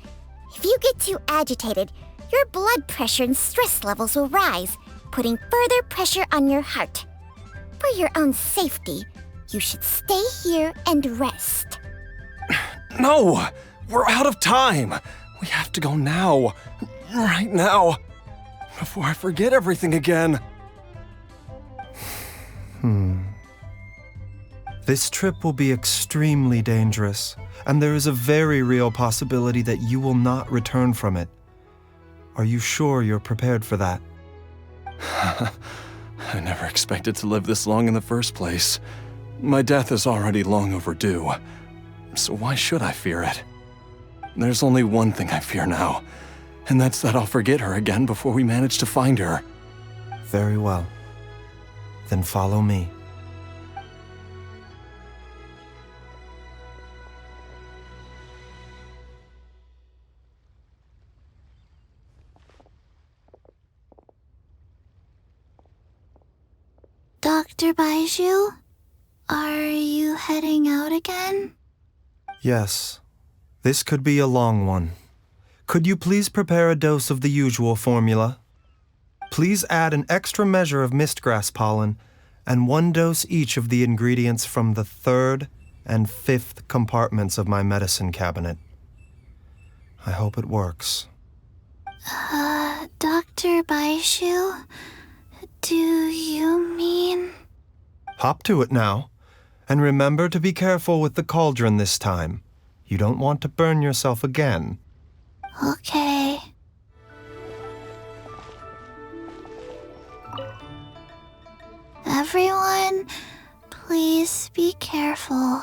If you get too agitated, your blood pressure and stress levels will rise, putting further pressure on your heart. For your own safety, you should stay here and rest. No! We're out of time! We have to go now. Right now. Before I forget everything again. This trip will be extremely dangerous, and there is a very real possibility that you will not return from it. Are you sure you're prepared for that? I never expected to live this long in the first place. My death is already long overdue, so why should I fear it? There's only one thing I fear now, and that's that I'll forget her again before we manage to find her. Very well. Then follow me. Dr. Baizhu, are you heading out again? Yes. This could be a long one. Could you please prepare a dose of the usual formula? Please add an extra measure of mistgrass pollen and 1 dose each of the ingredients from the 3rd and 5th compartments of my medicine cabinet. I hope it works. Dr. Baizhu? Do you mean... Hop to it now. And remember to be careful with the cauldron this time. You don't want to burn yourself again. Okay. Everyone, please be careful.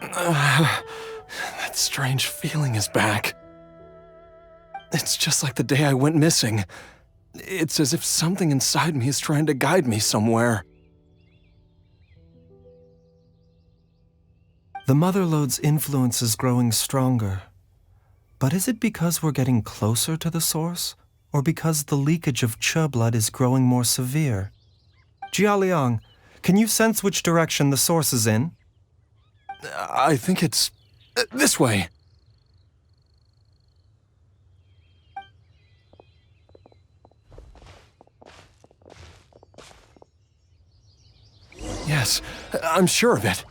That strange feeling is back. It's just like the day I went missing. It's as if something inside me is trying to guide me somewhere. The Mother Lode's influence is growing stronger. But is it because we're getting closer to the source, or because the leakage of Che blood is growing more severe? Jialiang, can you sense which direction the source is in? I think it's this way. Yes, I'm sure of it.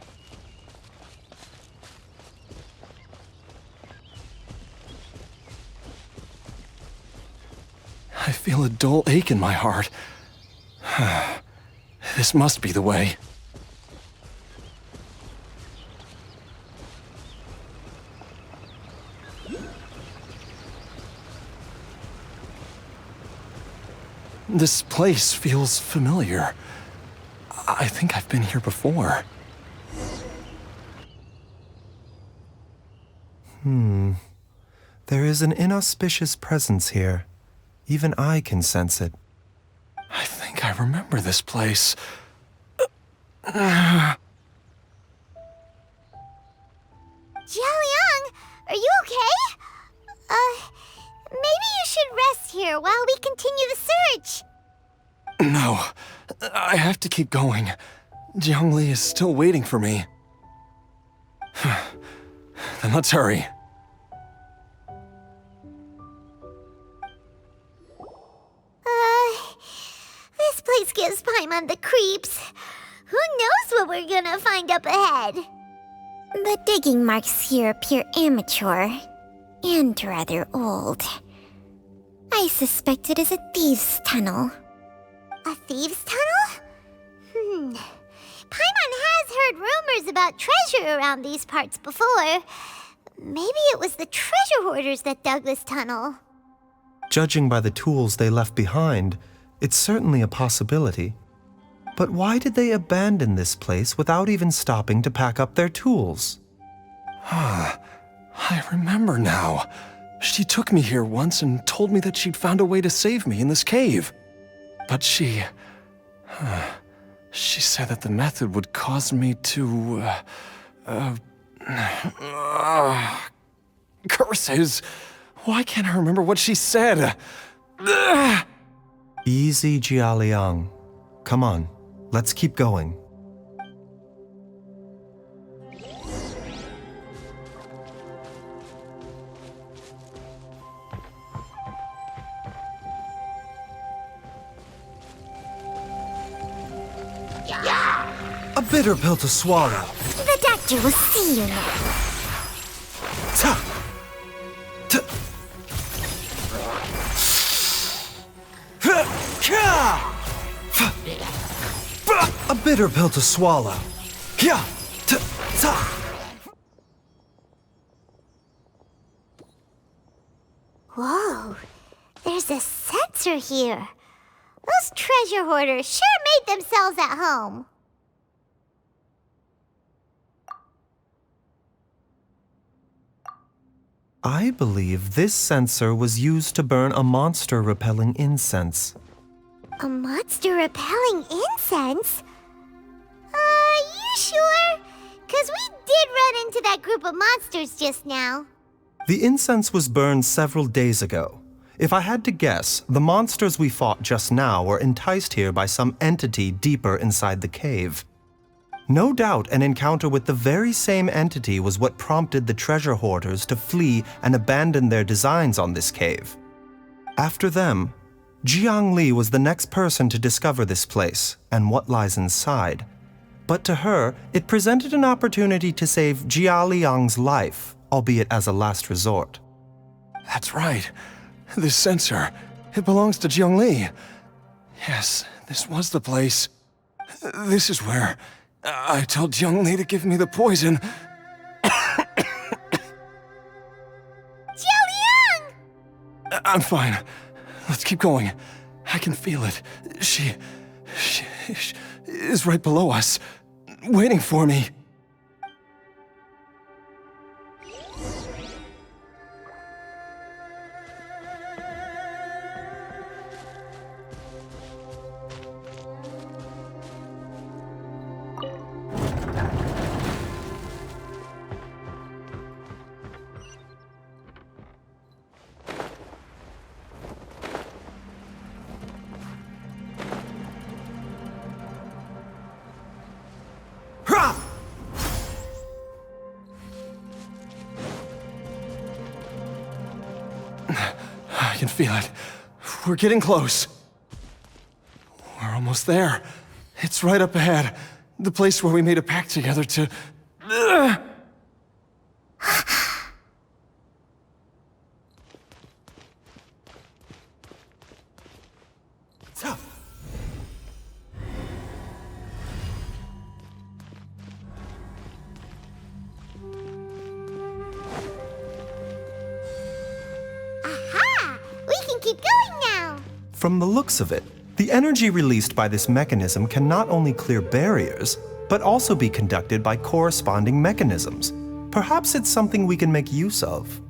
I feel a dull ache in my heart. This must be the way. This place feels familiar. I think I've been here before. There is an inauspicious presence here. Even I can sense it. I think I remember this place. Jialiang, are you okay? Maybe you should rest here while we continue the search. No, I have to keep going. Jiangli is still waiting for me. Then let's hurry. This place gives Paimon the creeps. Who knows what we're gonna find up ahead? The digging marks here appear amateur and rather old. I suspect it is a thieves' tunnel. A thieves' tunnel? Paimon has heard rumors about treasure around these parts before. Maybe it was the treasure hoarders that dug this tunnel. Judging by the tools they left behind, it's certainly a possibility. But why did they abandon this place without even stopping to pack up their tools? I remember now. She took me here once and told me that she'd found a way to save me in this cave. But she said that the method would cause me to, curses. Why can't I remember what she said? Easy, Jialiang. Come on, let's keep going. A bitter pill to swallow. The doctor will see you now. A bitter pill to swallow. Whoa, there's a sensor here. Those treasure hoarders sure made themselves at home. I believe this sensor was used to burn a monster-repelling incense. A monster repelling incense? You sure? 'Cause we did run into that group of monsters just now. The incense was burned several days ago. If I had to guess, the monsters we fought just now were enticed here by some entity deeper inside the cave. No doubt an encounter with the very same entity was what prompted the treasure hoarders to flee and abandon their designs on this cave. After them, Jiang Li was the next person to discover this place and what lies inside. But to her, it presented an opportunity to save Jia Liang's life, albeit as a last resort. That's right. This sensor, it belongs to Jiang Li. Yes, this was the place. This is where I told Jiang Li to give me the poison. Jiao Liang! I'm fine. Let's keep going. I can feel it. She is right below us, waiting for me. I can feel it. We're getting close. We're almost there. It's right up ahead. The place where we made a pact together to... Aha! We can keep going now! From the looks of it, the energy released by this mechanism can not only clear barriers, but also be conducted by corresponding mechanisms. Perhaps it's something we can make use of.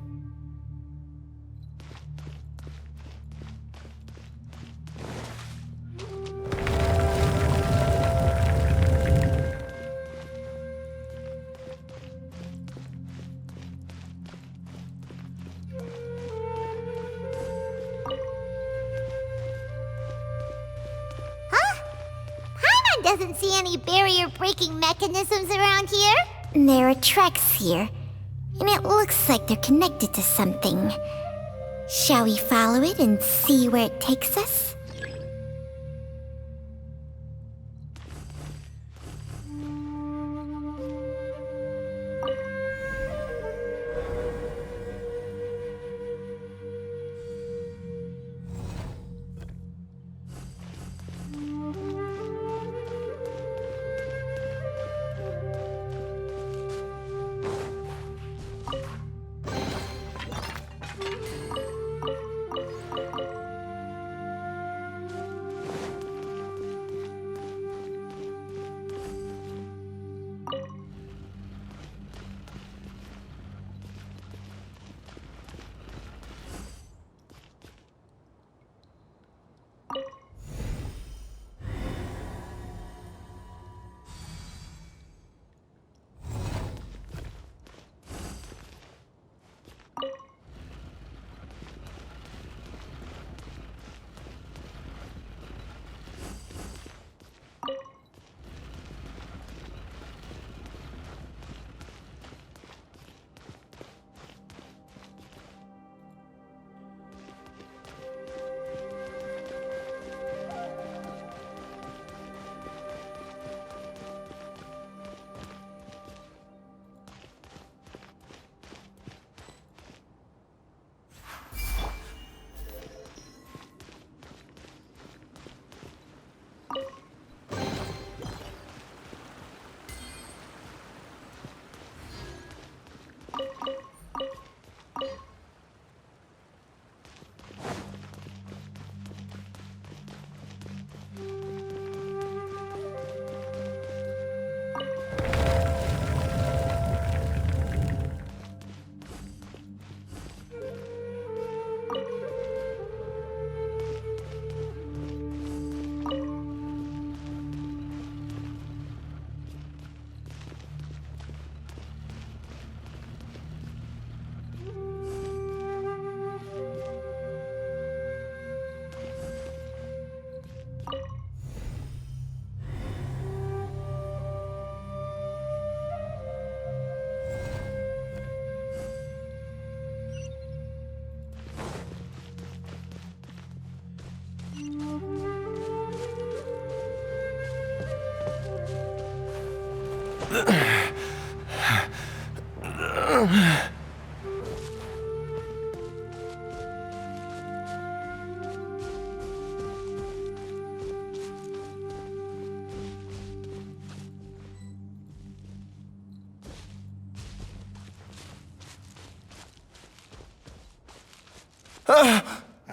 Doesn't see any barrier-breaking mechanisms around here. There are tracks here, and it looks like they're connected to something. Shall we follow it and see where it takes us?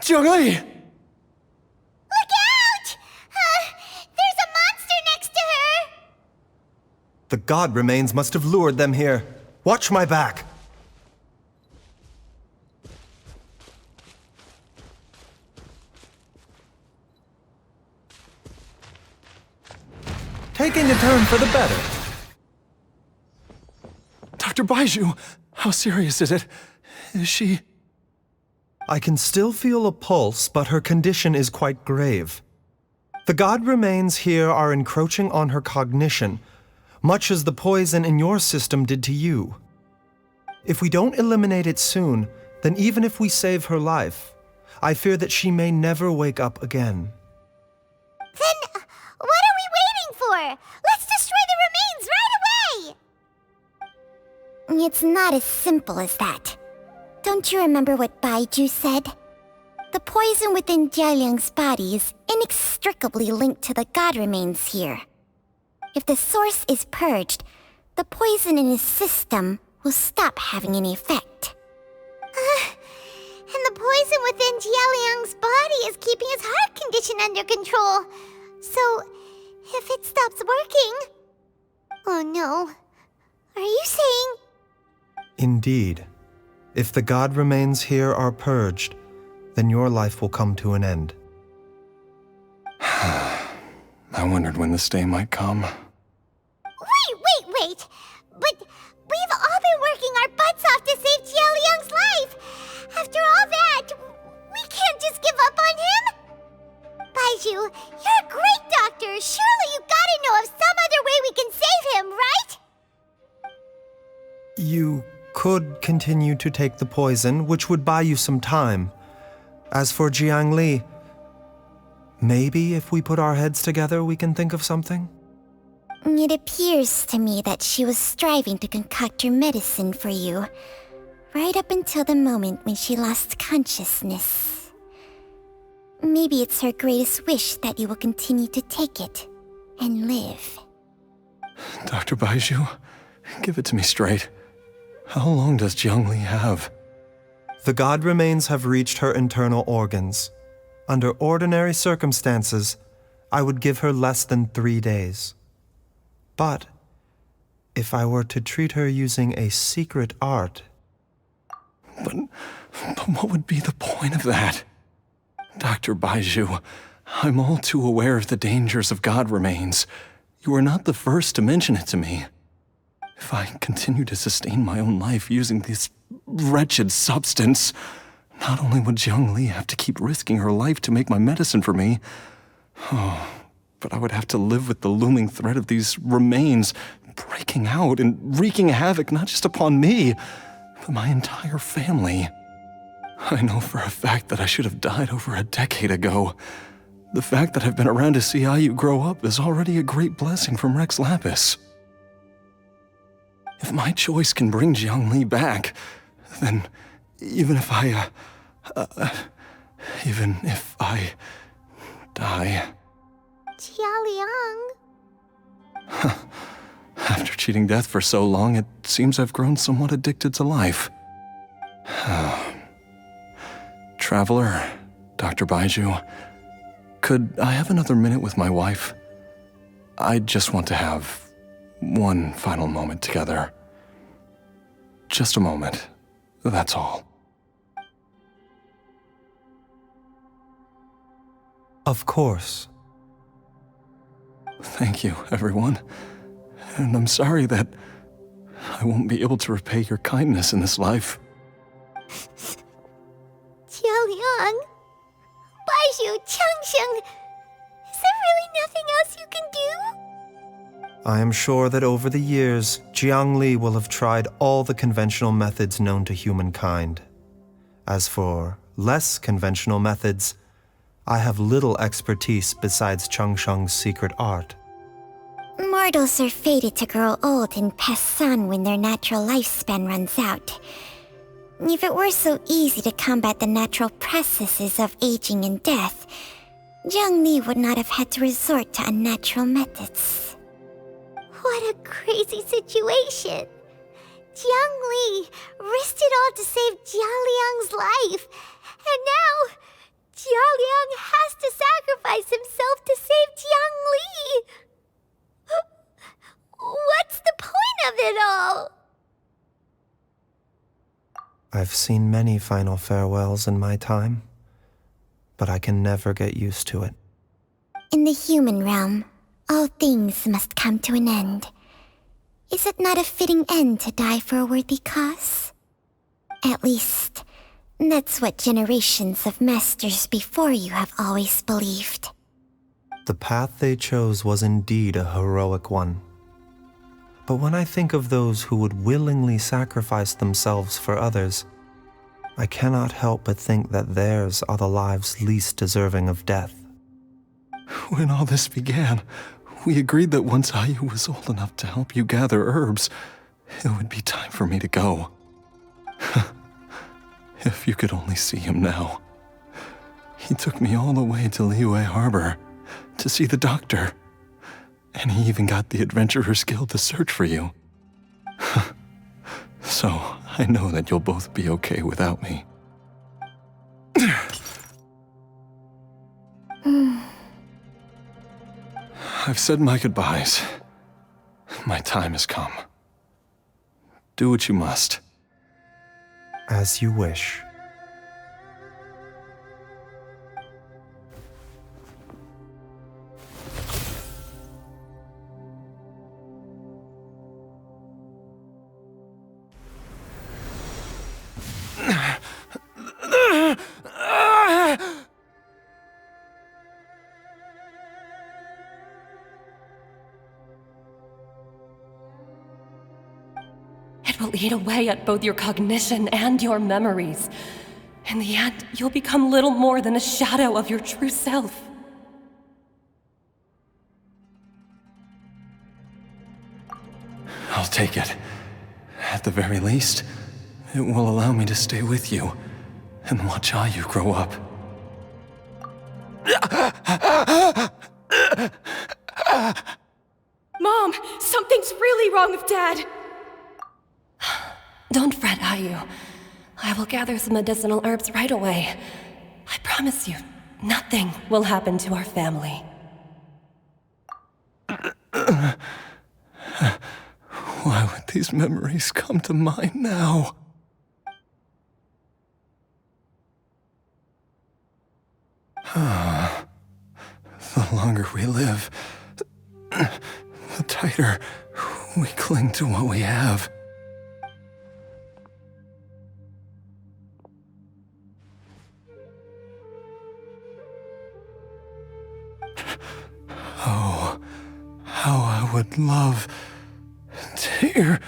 Jiangli! Look out! There's a monster next to her! The god remains must have lured them here. Watch my back. Taking a turn for the better. Dr. Baizhu, how serious is it? Is she... I can still feel a pulse, but her condition is quite grave. The god remains here are encroaching on her cognition, much as the poison in your system did to you. If we don't eliminate it soon, then even if we save her life, I fear that she may never wake up again. Then, what are we waiting for? Let's destroy the remains right away! It's not as simple as that. Don't you remember what Baizhu said? The poison within Jialiang's body is inextricably linked to the god remains here. If the source is purged, the poison in his system will stop having any effect. And the poison within Jialiang's body is keeping his heart condition under control. So, if it stops working... Oh no. Are you saying... Indeed. If the god remains here are purged, then your life will come to an end. I wondered when this day might come. Wait! But we've all been working our butts off to save Jialiang's life! After all that, we can't just give up on him! Baizhu, you're a great doctor! Surely you gotta know of some other way we can save him, right? You could continue to take the poison, which would buy you some time. As for Jiangli, maybe if we put our heads together, we can think of something? It appears to me that she was striving to concoct her medicine for you, right up until the moment when she lost consciousness. Maybe it's her greatest wish that you will continue to take it and live. Dr. Baizhu, give it to me straight. How long does Jiangli have? The god remains have reached her internal organs. Under ordinary circumstances, I would give her less than 3 days. But if I were to treat her using a secret art... But what would be the point of that? Dr. Baizhu, I'm all too aware of the dangers of god remains. You are not the first to mention it to me. If I continue to sustain my own life using this wretched substance, not only would Jiangli have to keep risking her life to make my medicine for me, but I would have to live with the looming threat of these remains breaking out and wreaking havoc not just upon me, but my entire family. I know for a fact that I should have died over a decade ago. The fact that I've been around to see how you grow up is already a great blessing from Rex Lapis. If my choice can bring Jiangli back, then even if I die... Jialiang... After cheating death for so long, it seems I've grown somewhat addicted to life. Traveler, Dr. Baizhu, could I have another minute with my wife? I just want to have one final moment together. Just a moment, that's all. Of course. Thank you, everyone. And I'm sorry that I won't be able to repay your kindness in this life. Jialiang... Baizhu, Changsheng... Is there really nothing else you can do? I am sure that over the years, Jiangli will have tried all the conventional methods known to humankind. As for less conventional methods, I have little expertise besides Changsheng's secret art. More Mortals are fated to grow old and pass on when their natural lifespan runs out. If it were so easy to combat the natural processes of aging and death, Zhongli would not have had to resort to unnatural methods. What a crazy situation. Jiangli risked it all to save Jialiang's life, and now Jialiang has to sacrifice himself to save Jiangli. What's the point of it all? I've seen many final farewells in my time, but I can never get used to it. In the human realm, all things must come to an end. Is it not a fitting end to die for a worthy cause? At least, that's what generations of masters before you have always believed. The path they chose was indeed a heroic one. But when I think of those who would willingly sacrifice themselves for others, I cannot help but think that theirs are the lives least deserving of death. When all this began, we agreed that once Ayu was old enough to help you gather herbs, it would be time for me to go. If you could only see him now. He took me all the way to Liyue Harbor to see the doctor. And he even got the Adventurers Guild to search for you. So, I know that you'll both be okay without me. I've said my goodbyes. My time has come. Do what you must. As you wish. It will eat away at both your cognition and your memories. In the end, you'll become little more than a shadow of your true self. I'll take it. At the very least, it will allow me to stay with you and watch Ayu grow up. Mom, something's really wrong with Dad. Don't fret, Ayu. I will gather some medicinal herbs right away. I promise you, nothing will happen to our family. Why would these memories come to mind now? The longer we live, the tighter we cling to what we have. Oh, how I would love to hear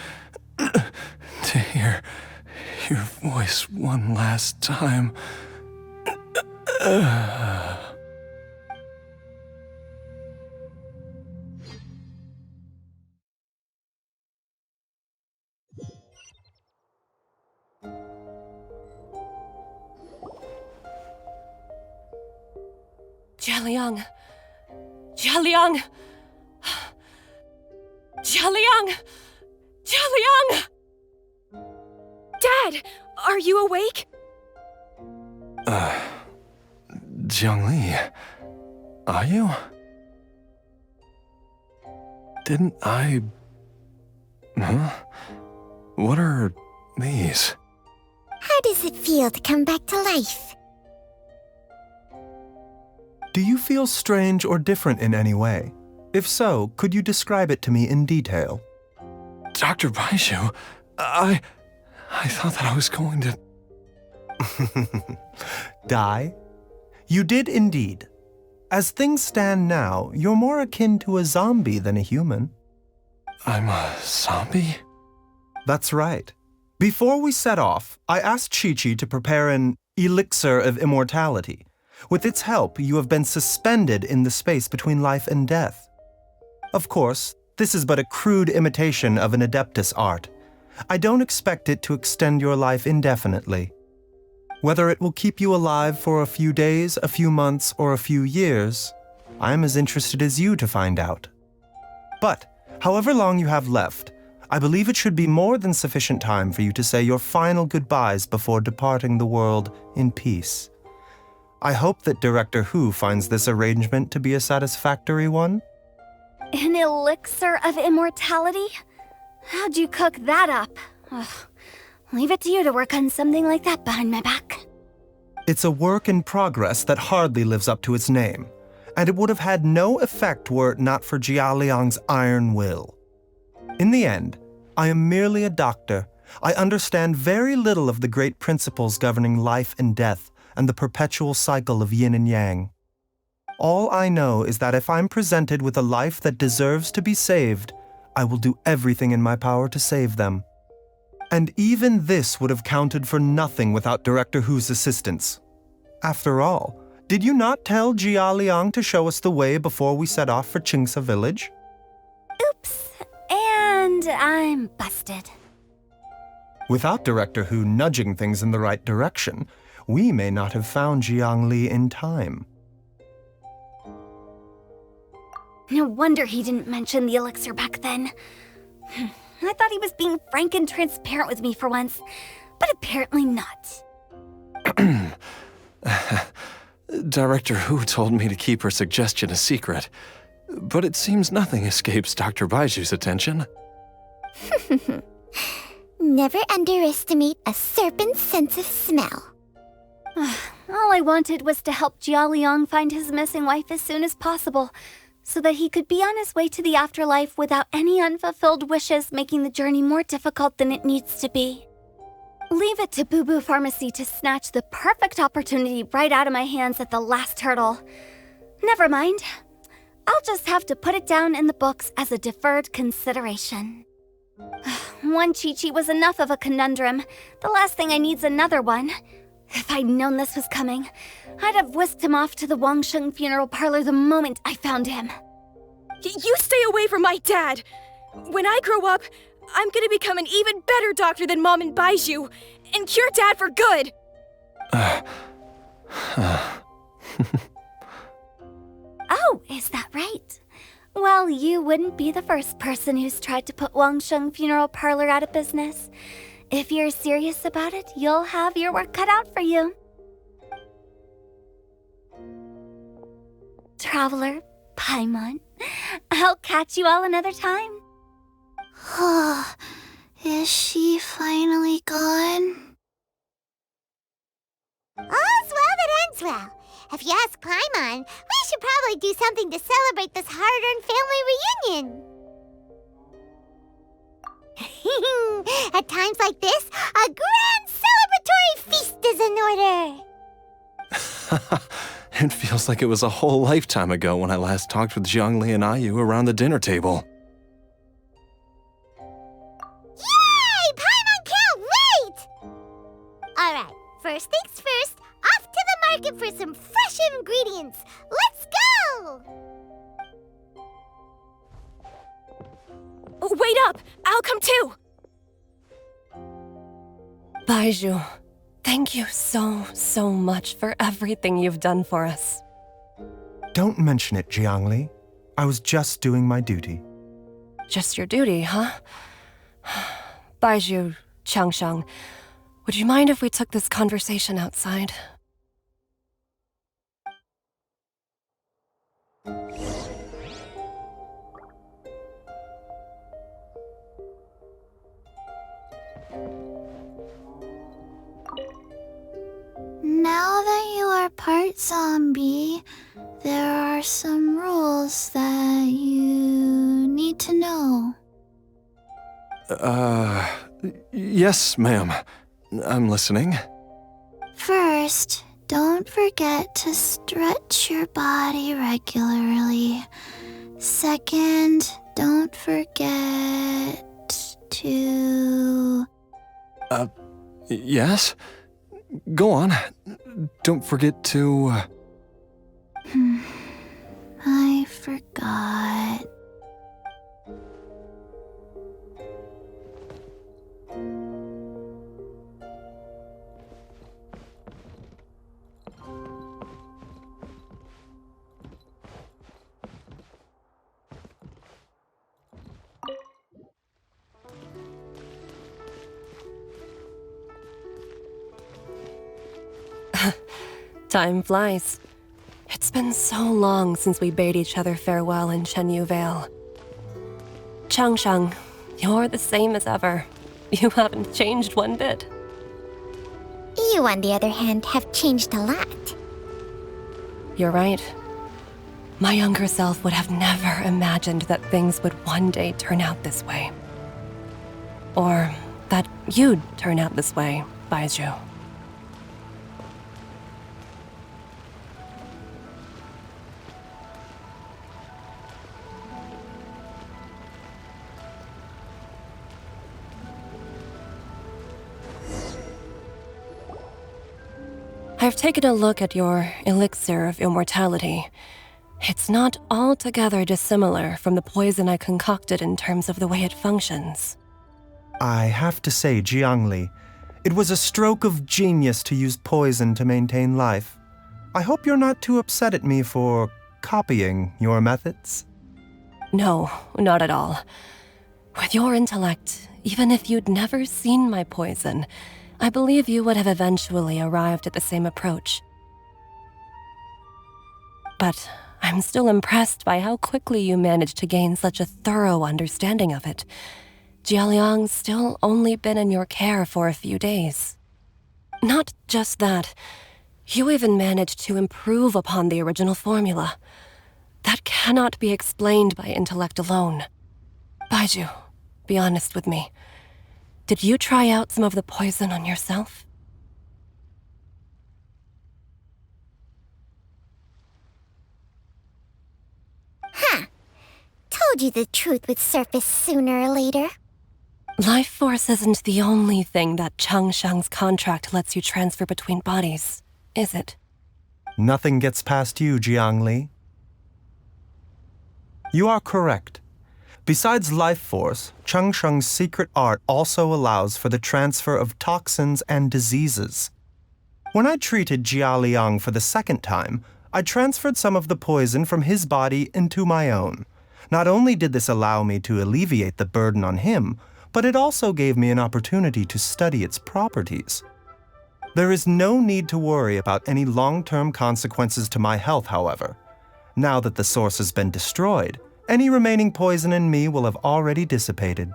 your voice one last time. Jialiang! Jialiang! Jialiang! Jialiang! Dad, are you awake? Zhongli, are you? Didn't I... Huh? What are these? How does it feel to come back to life? Do you feel strange or different in any way? If so, could you describe it to me in detail? Dr. Baizhu, I thought that I was going to... Die? You did indeed. As things stand now, you're more akin to a zombie than a human. I'm a zombie? That's right. Before we set off, I asked Chi-Chi to prepare an elixir of immortality. With its help, you have been suspended in the space between life and death. Of course, This is but a crude imitation of an Adeptus art. I don't expect it to extend your life indefinitely. Whether it will keep you alive for a few days, a few months, or a few years, I am as interested as you to find out. But, however long you have left, I believe it should be more than sufficient time for you to say your final goodbyes before departing the world in peace. I hope that Director Hu finds this arrangement to be a satisfactory one. An elixir of immortality? How'd you cook that up? Ugh. Leave it to you to work on something like that behind my back. It's a work in progress that hardly lives up to its name, and it would have had no effect were it not for Jialiang's iron will. In the end, I am merely a doctor. I understand very little of the great principles governing life and death and the perpetual cycle of yin and yang. All I know is that if I'm presented with a life that deserves to be saved, I will do everything in my power to save them. And even this would have counted for nothing without Director Hu's assistance. After all, did you not tell Jia Liang to show us the way before we set off for Qingce village? Oops, and I'm busted. Without Director Hu nudging things in the right direction, we may not have found Jiangli in time. No wonder he didn't mention the elixir back then. I thought he was being frank and transparent with me for once, but apparently not. Director Hu told me to keep her suggestion a secret, but it seems nothing escapes Dr. Baizhu's attention. Never underestimate a serpent's sense of smell. All I wanted was to help Jialiang find his missing wife as soon as possible, so that he could be on his way to the afterlife without any unfulfilled wishes making the journey more difficult than it needs to be. Leave it to Boo Boo Pharmacy to snatch the perfect opportunity right out of my hands at the last hurdle. Never mind. I'll just have to put it down in the books as a deferred consideration. One Chi-Chi was enough of a conundrum. The last thing I need's another one. If I'd known this was coming, I'd have whisked him off to the Wangsheng funeral parlor the moment I found him. You stay away from my dad! When I grow up, I'm gonna become an even better doctor than Mom and Baizhu, and cure Dad for good! Oh, is that right? Well, you wouldn't be the first person who's tried to put Wangsheng funeral parlor out of business. If you're serious about it, you'll have your work cut out for you. Traveler, Paimon, I'll catch you all another time. Is she finally gone? All's well that ends well. If you ask Paimon, we should probably do something to celebrate this hard-earned family reunion. At times like this, a grand celebratory feast is in order. It feels like it was a whole lifetime ago when I last talked with Zhongli and Ayu around the dinner table. Yay! Paimon can't wait! Alright, first things first, off to the market for some fresh ingredients. Let's go! Wait up! I'll come too! Baizhu, thank you so much for everything you've done for us. Don't mention it, Jiangli. I was just doing my duty. Just your duty, huh? Baizhu, Changsheng, would you mind if we took this conversation outside? Now that you are part zombie, there are some rules that you need to know. Yes, ma'am. I'm listening. First, don't forget to stretch your body regularly. Second, don't forget to... Yes? Go on. Don't forget to... I forgot. Time flies. It's been so long since we bade each other farewell in Chenyu Vale. Changshang, you're the same as ever. You haven't changed one bit. You, on the other hand, have changed a lot. You're right. My younger self would have never imagined that things would one day turn out this way. Or that you'd turn out this way, Baizhu. I've taken a look at your elixir of immortality. It's not altogether dissimilar from the poison I concocted in terms of the way it functions. I have to say, Jiangli, it was a stroke of genius to use poison to maintain life. I hope you're not too upset at me for copying your methods. No, not at all. With your intellect, even if you'd never seen my poison, I believe you would have eventually arrived at the same approach. But I'm still impressed by how quickly you managed to gain such a thorough understanding of it. Jialiang's still only been in your care for a few days. Not just that, you even managed to improve upon the original formula. That cannot be explained by intellect alone. Baizhu, be honest with me. Did you try out some of the poison on yourself? Told you the truth would surface sooner or later. Life force isn't the only thing that Changshang's contract lets you transfer between bodies, is it? Nothing gets past you, Jiangli. You are correct. Besides life force, Changsheng's secret art also allows for the transfer of toxins and diseases. When I treated Jia Liang for the second time, I transferred some of the poison from his body into my own. Not only did this allow me to alleviate the burden on him, but it also gave me an opportunity to study its properties. There is no need to worry about any long-term consequences to my health, however. Now that the source has been destroyed, any remaining poison in me will have already dissipated.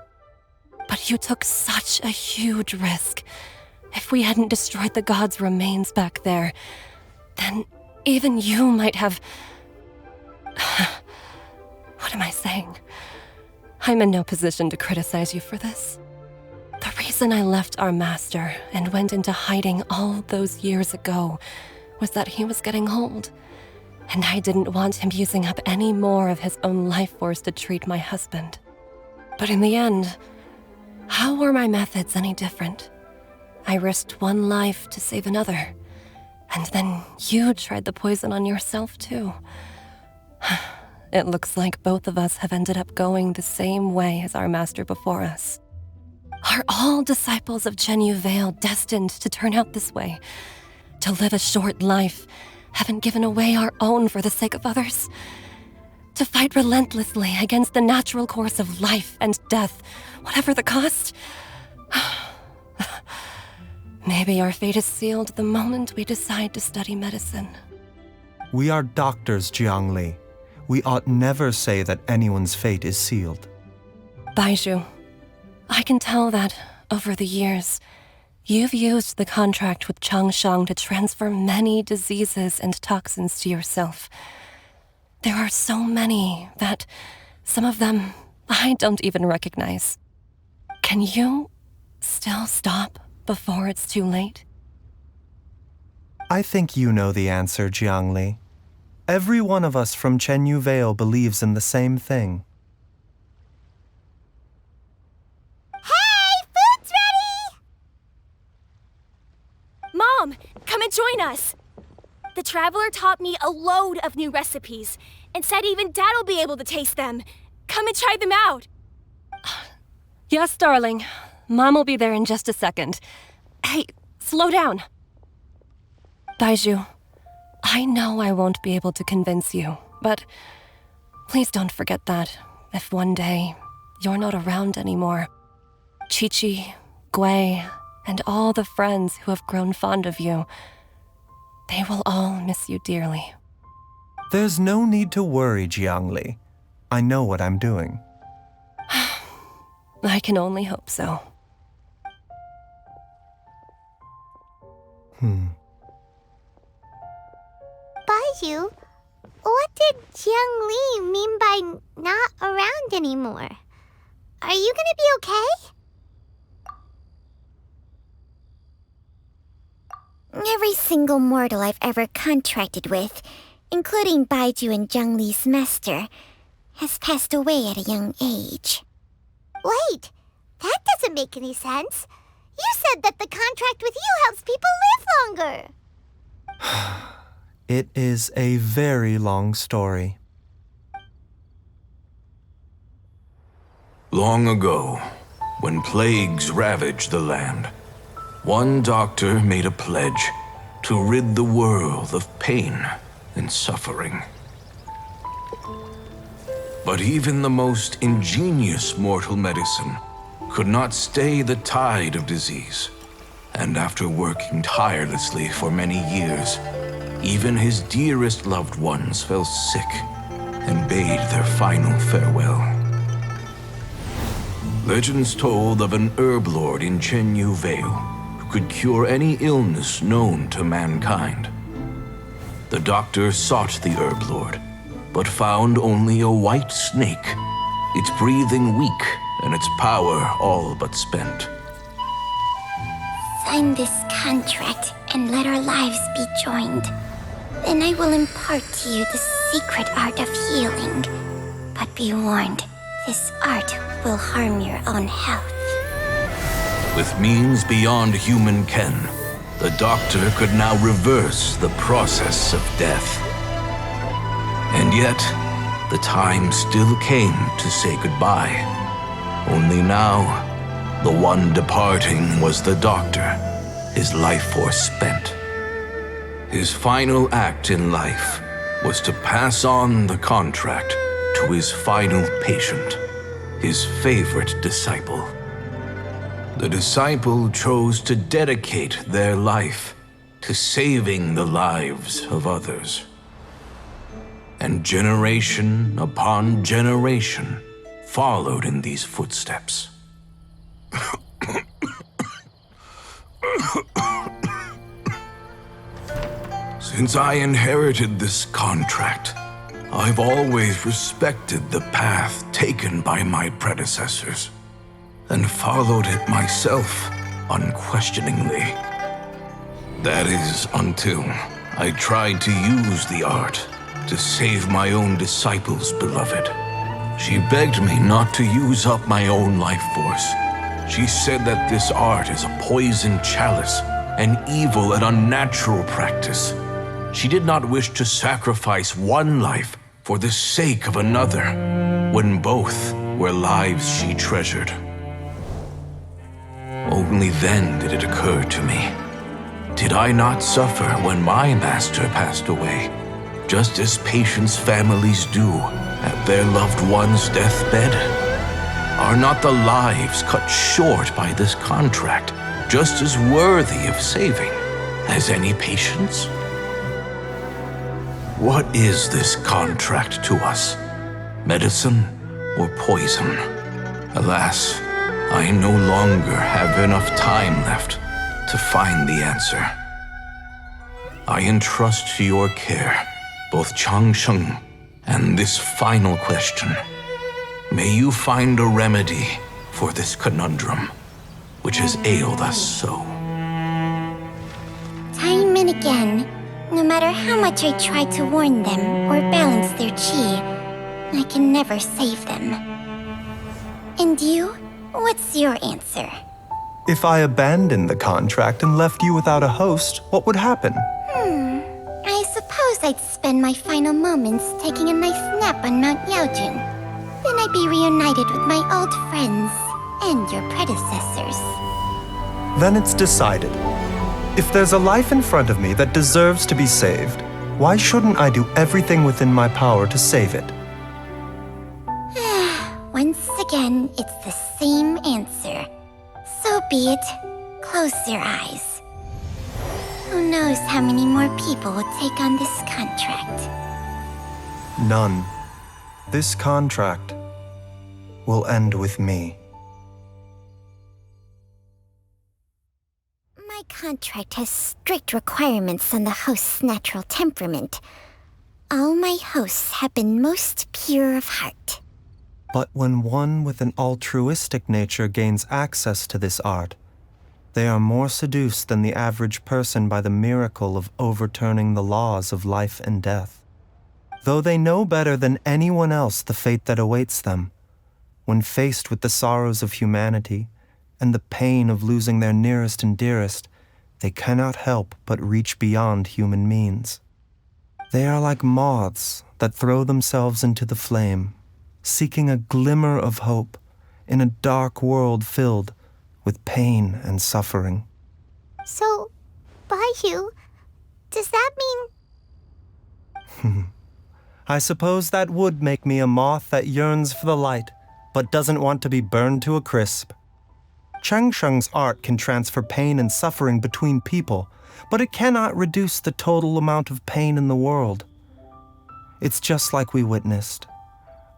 But you took such a huge risk. If we hadn't destroyed the god's remains back there, then even you might have... What am I saying? I'm in no position to criticize you for this. The reason I left our master and went into hiding all those years ago was that he was getting old. And I didn't want him using up any more of his own life force to treat my husband. But in the end, how were my methods any different? I risked one life to save another. And then you tried the poison on yourself too. It looks like both of us have ended up going the same way as our master before us. Are all disciples of Chenyu Vale destined to turn out this way? To live a short life, haven't given away our own for the sake of others? To fight relentlessly against the natural course of life and death, whatever the cost? Maybe our fate is sealed the moment we decide to study medicine. We are doctors, Jiangli. We ought never say that anyone's fate is sealed. Baizhu, I can tell that, over the years, you've used the contract with Changshang to transfer many diseases and toxins to yourself. There are so many that some of them I don't even recognize. Can you still stop before it's too late? I think you know the answer, Jiangli. Every one of us from Chenyu Vale believes in the same thing. Hey, food's ready! Mom, come and join us. The Traveler taught me a load of new recipes and said even Dad'll be able to taste them. Come and try them out. Yes, darling. Mom will be there in just a second. Hey, slow down. Baizhu, I know I won't be able to convince you, but please don't forget that if one day you're not around anymore, Chi-Chi, Gui, and all the friends who have grown fond of you, They will all miss you dearly. There's no need to worry, Jiangli. I know what I'm doing. I can only hope so. Baizhu, what did Jiang Li mean by not around anymore? Are you gonna be okay? Every single mortal I've ever contracted with, including Baizhu and Jiang Li's master, has passed away at a young age. Wait, that doesn't make any sense. You said that the contract with you helps people live longer. It is a very long story. Long ago, when plagues ravaged the land, one doctor made a pledge to rid the world of pain and suffering. But even the most ingenious mortal medicine could not stay the tide of disease. And after working tirelessly for many years, even his dearest loved ones fell sick and bade their final farewell. Legends told of an herb lord in Chenyu Vale who could cure any illness known to mankind. The doctor sought the herb lord, but found only a white snake, its breathing weak and its power all but spent. Sign this contract and let our lives be joined. Then I will impart to you the secret art of healing. But be warned, this art will harm your own health. With means beyond human ken, the doctor could now reverse the process of death. And yet, the time still came to say goodbye. Only now, the one departing was the doctor, his life force spent. His final act in life was to pass on the contract to his final patient, his favorite disciple. The disciple chose to dedicate their life to saving the lives of others. And generation upon generation followed in these footsteps. Since I inherited this contract, I've always respected the path taken by my predecessors and followed it myself unquestioningly. That is until I tried to use the art to save my own disciple's beloved. She begged me not to use up my own life force. She said that this art is a poisoned chalice, an evil and unnatural practice. She did not wish to sacrifice one life for the sake of another, when both were lives she treasured. Only then did it occur to me, did I not suffer when my master passed away, just as patients' families do at their loved one's deathbed? Are not the lives cut short by this contract just as worthy of saving as any patients? What is this contract to us? Medicine or poison? Alas, I no longer have enough time left to find the answer. I entrust to your care both Changsheng and this final question. May you find a remedy for this conundrum, which has ailed us so. Time and again, no matter how much I try to warn them or balance their chi, I can never save them. And you? What's your answer? If I abandoned the contract and left you without a host, what would happen? I suppose I'd spend my final moments taking a nice nap on Mount Yaojun. Then I'd be reunited with my old friends and your predecessors. Then it's decided. If there's a life in front of me that deserves to be saved, why shouldn't I do everything within my power to save it? Once again, it's the same answer. So be it. Close your eyes. Who knows how many more people will take on this contract? None. This contract will end with me. My contract has strict requirements on the host's natural temperament. All my hosts have been most pure of heart. But when one with an altruistic nature gains access to this art, they are more seduced than the average person by the miracle of overturning the laws of life and death. Though they know better than anyone else the fate that awaits them, when faced with the sorrows of humanity and the pain of losing their nearest and dearest, they cannot help but reach beyond human means. They are like moths that throw themselves into the flame, seeking a glimmer of hope in a dark world filled with pain and suffering. So, Baizhu, does that mean... I suppose that would make me a moth that yearns for the light, but doesn't want to be burned to a crisp. Changsheng's art can transfer pain and suffering between people, but it cannot reduce the total amount of pain in the world. It's just like we witnessed.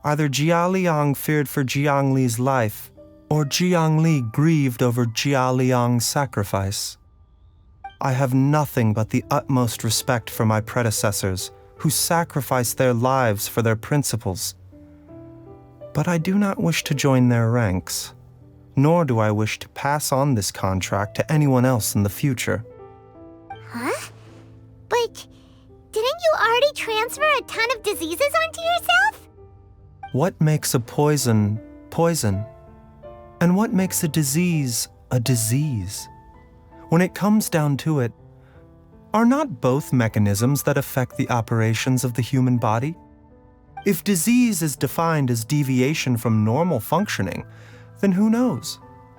Either Jia Liang feared for Jiang Li's life, or Jiang Li grieved over Jia Liang's sacrifice. I have nothing but the utmost respect for my predecessors, who sacrificed their lives for their principles. But I do not wish to join their ranks, nor do I wish to pass on this contract to anyone else in the future. Huh? But didn't you already transfer a ton of diseases onto yourself? What makes a poison poison? And what makes a disease a disease? When it comes down to it, are not both mechanisms that affect the operations of the human body? If disease is defined as deviation from normal functioning, then who knows?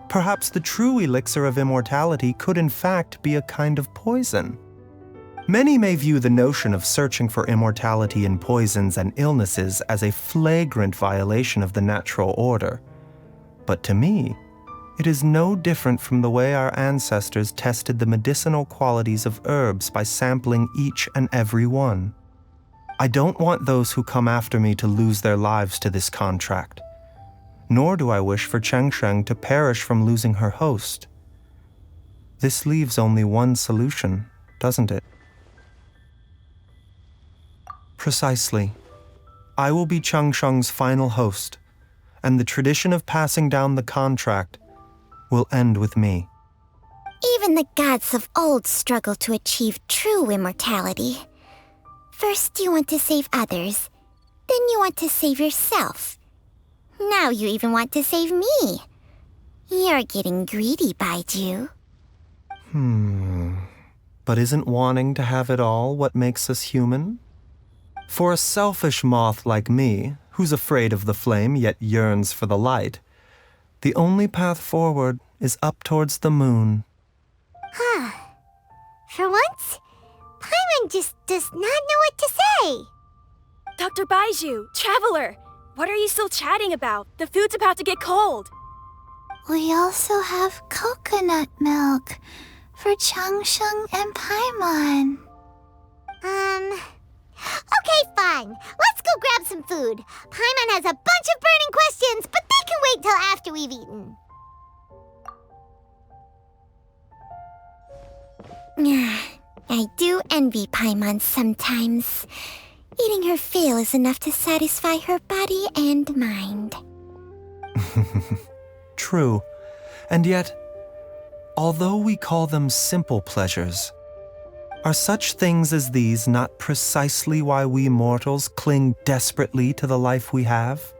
Perhaps the true elixir of immortality could in fact be a kind of poison. Many may view the notion of searching for immortality in poisons and illnesses as a flagrant violation of the natural order. But to me, it is no different from the way our ancestors tested the medicinal qualities of herbs by sampling each and every one. I don't want those who come after me to lose their lives to this contract. Nor do I wish for Chengsheng to perish from losing her host. This leaves only one solution, doesn't it? Precisely. I will be Chengsheng's final host, and the tradition of passing down the contract will end with me. Even the gods of old struggle to achieve true immortality. First you want to save others, then you want to save yourself. Now you even want to save me. You're getting greedy, Baizhu. But isn't wanting to have it all what makes us human? For a selfish moth like me, who's afraid of the flame yet yearns for the light, the only path forward is up towards the moon. For once, Paimon just does not know what to say. Dr. Baizhu, Traveler, what are you still chatting about? The food's about to get cold. We also have coconut milk for Changsheng and Paimon. Okay, fine. Let's go grab some food. Paimon has a bunch of burning questions, but they can wait till after we've eaten. I do envy Paimon sometimes. Eating her fill is enough to satisfy her body and mind. True. And yet, although we call them simple pleasures, are such things as these not precisely why we mortals cling desperately to the life we have?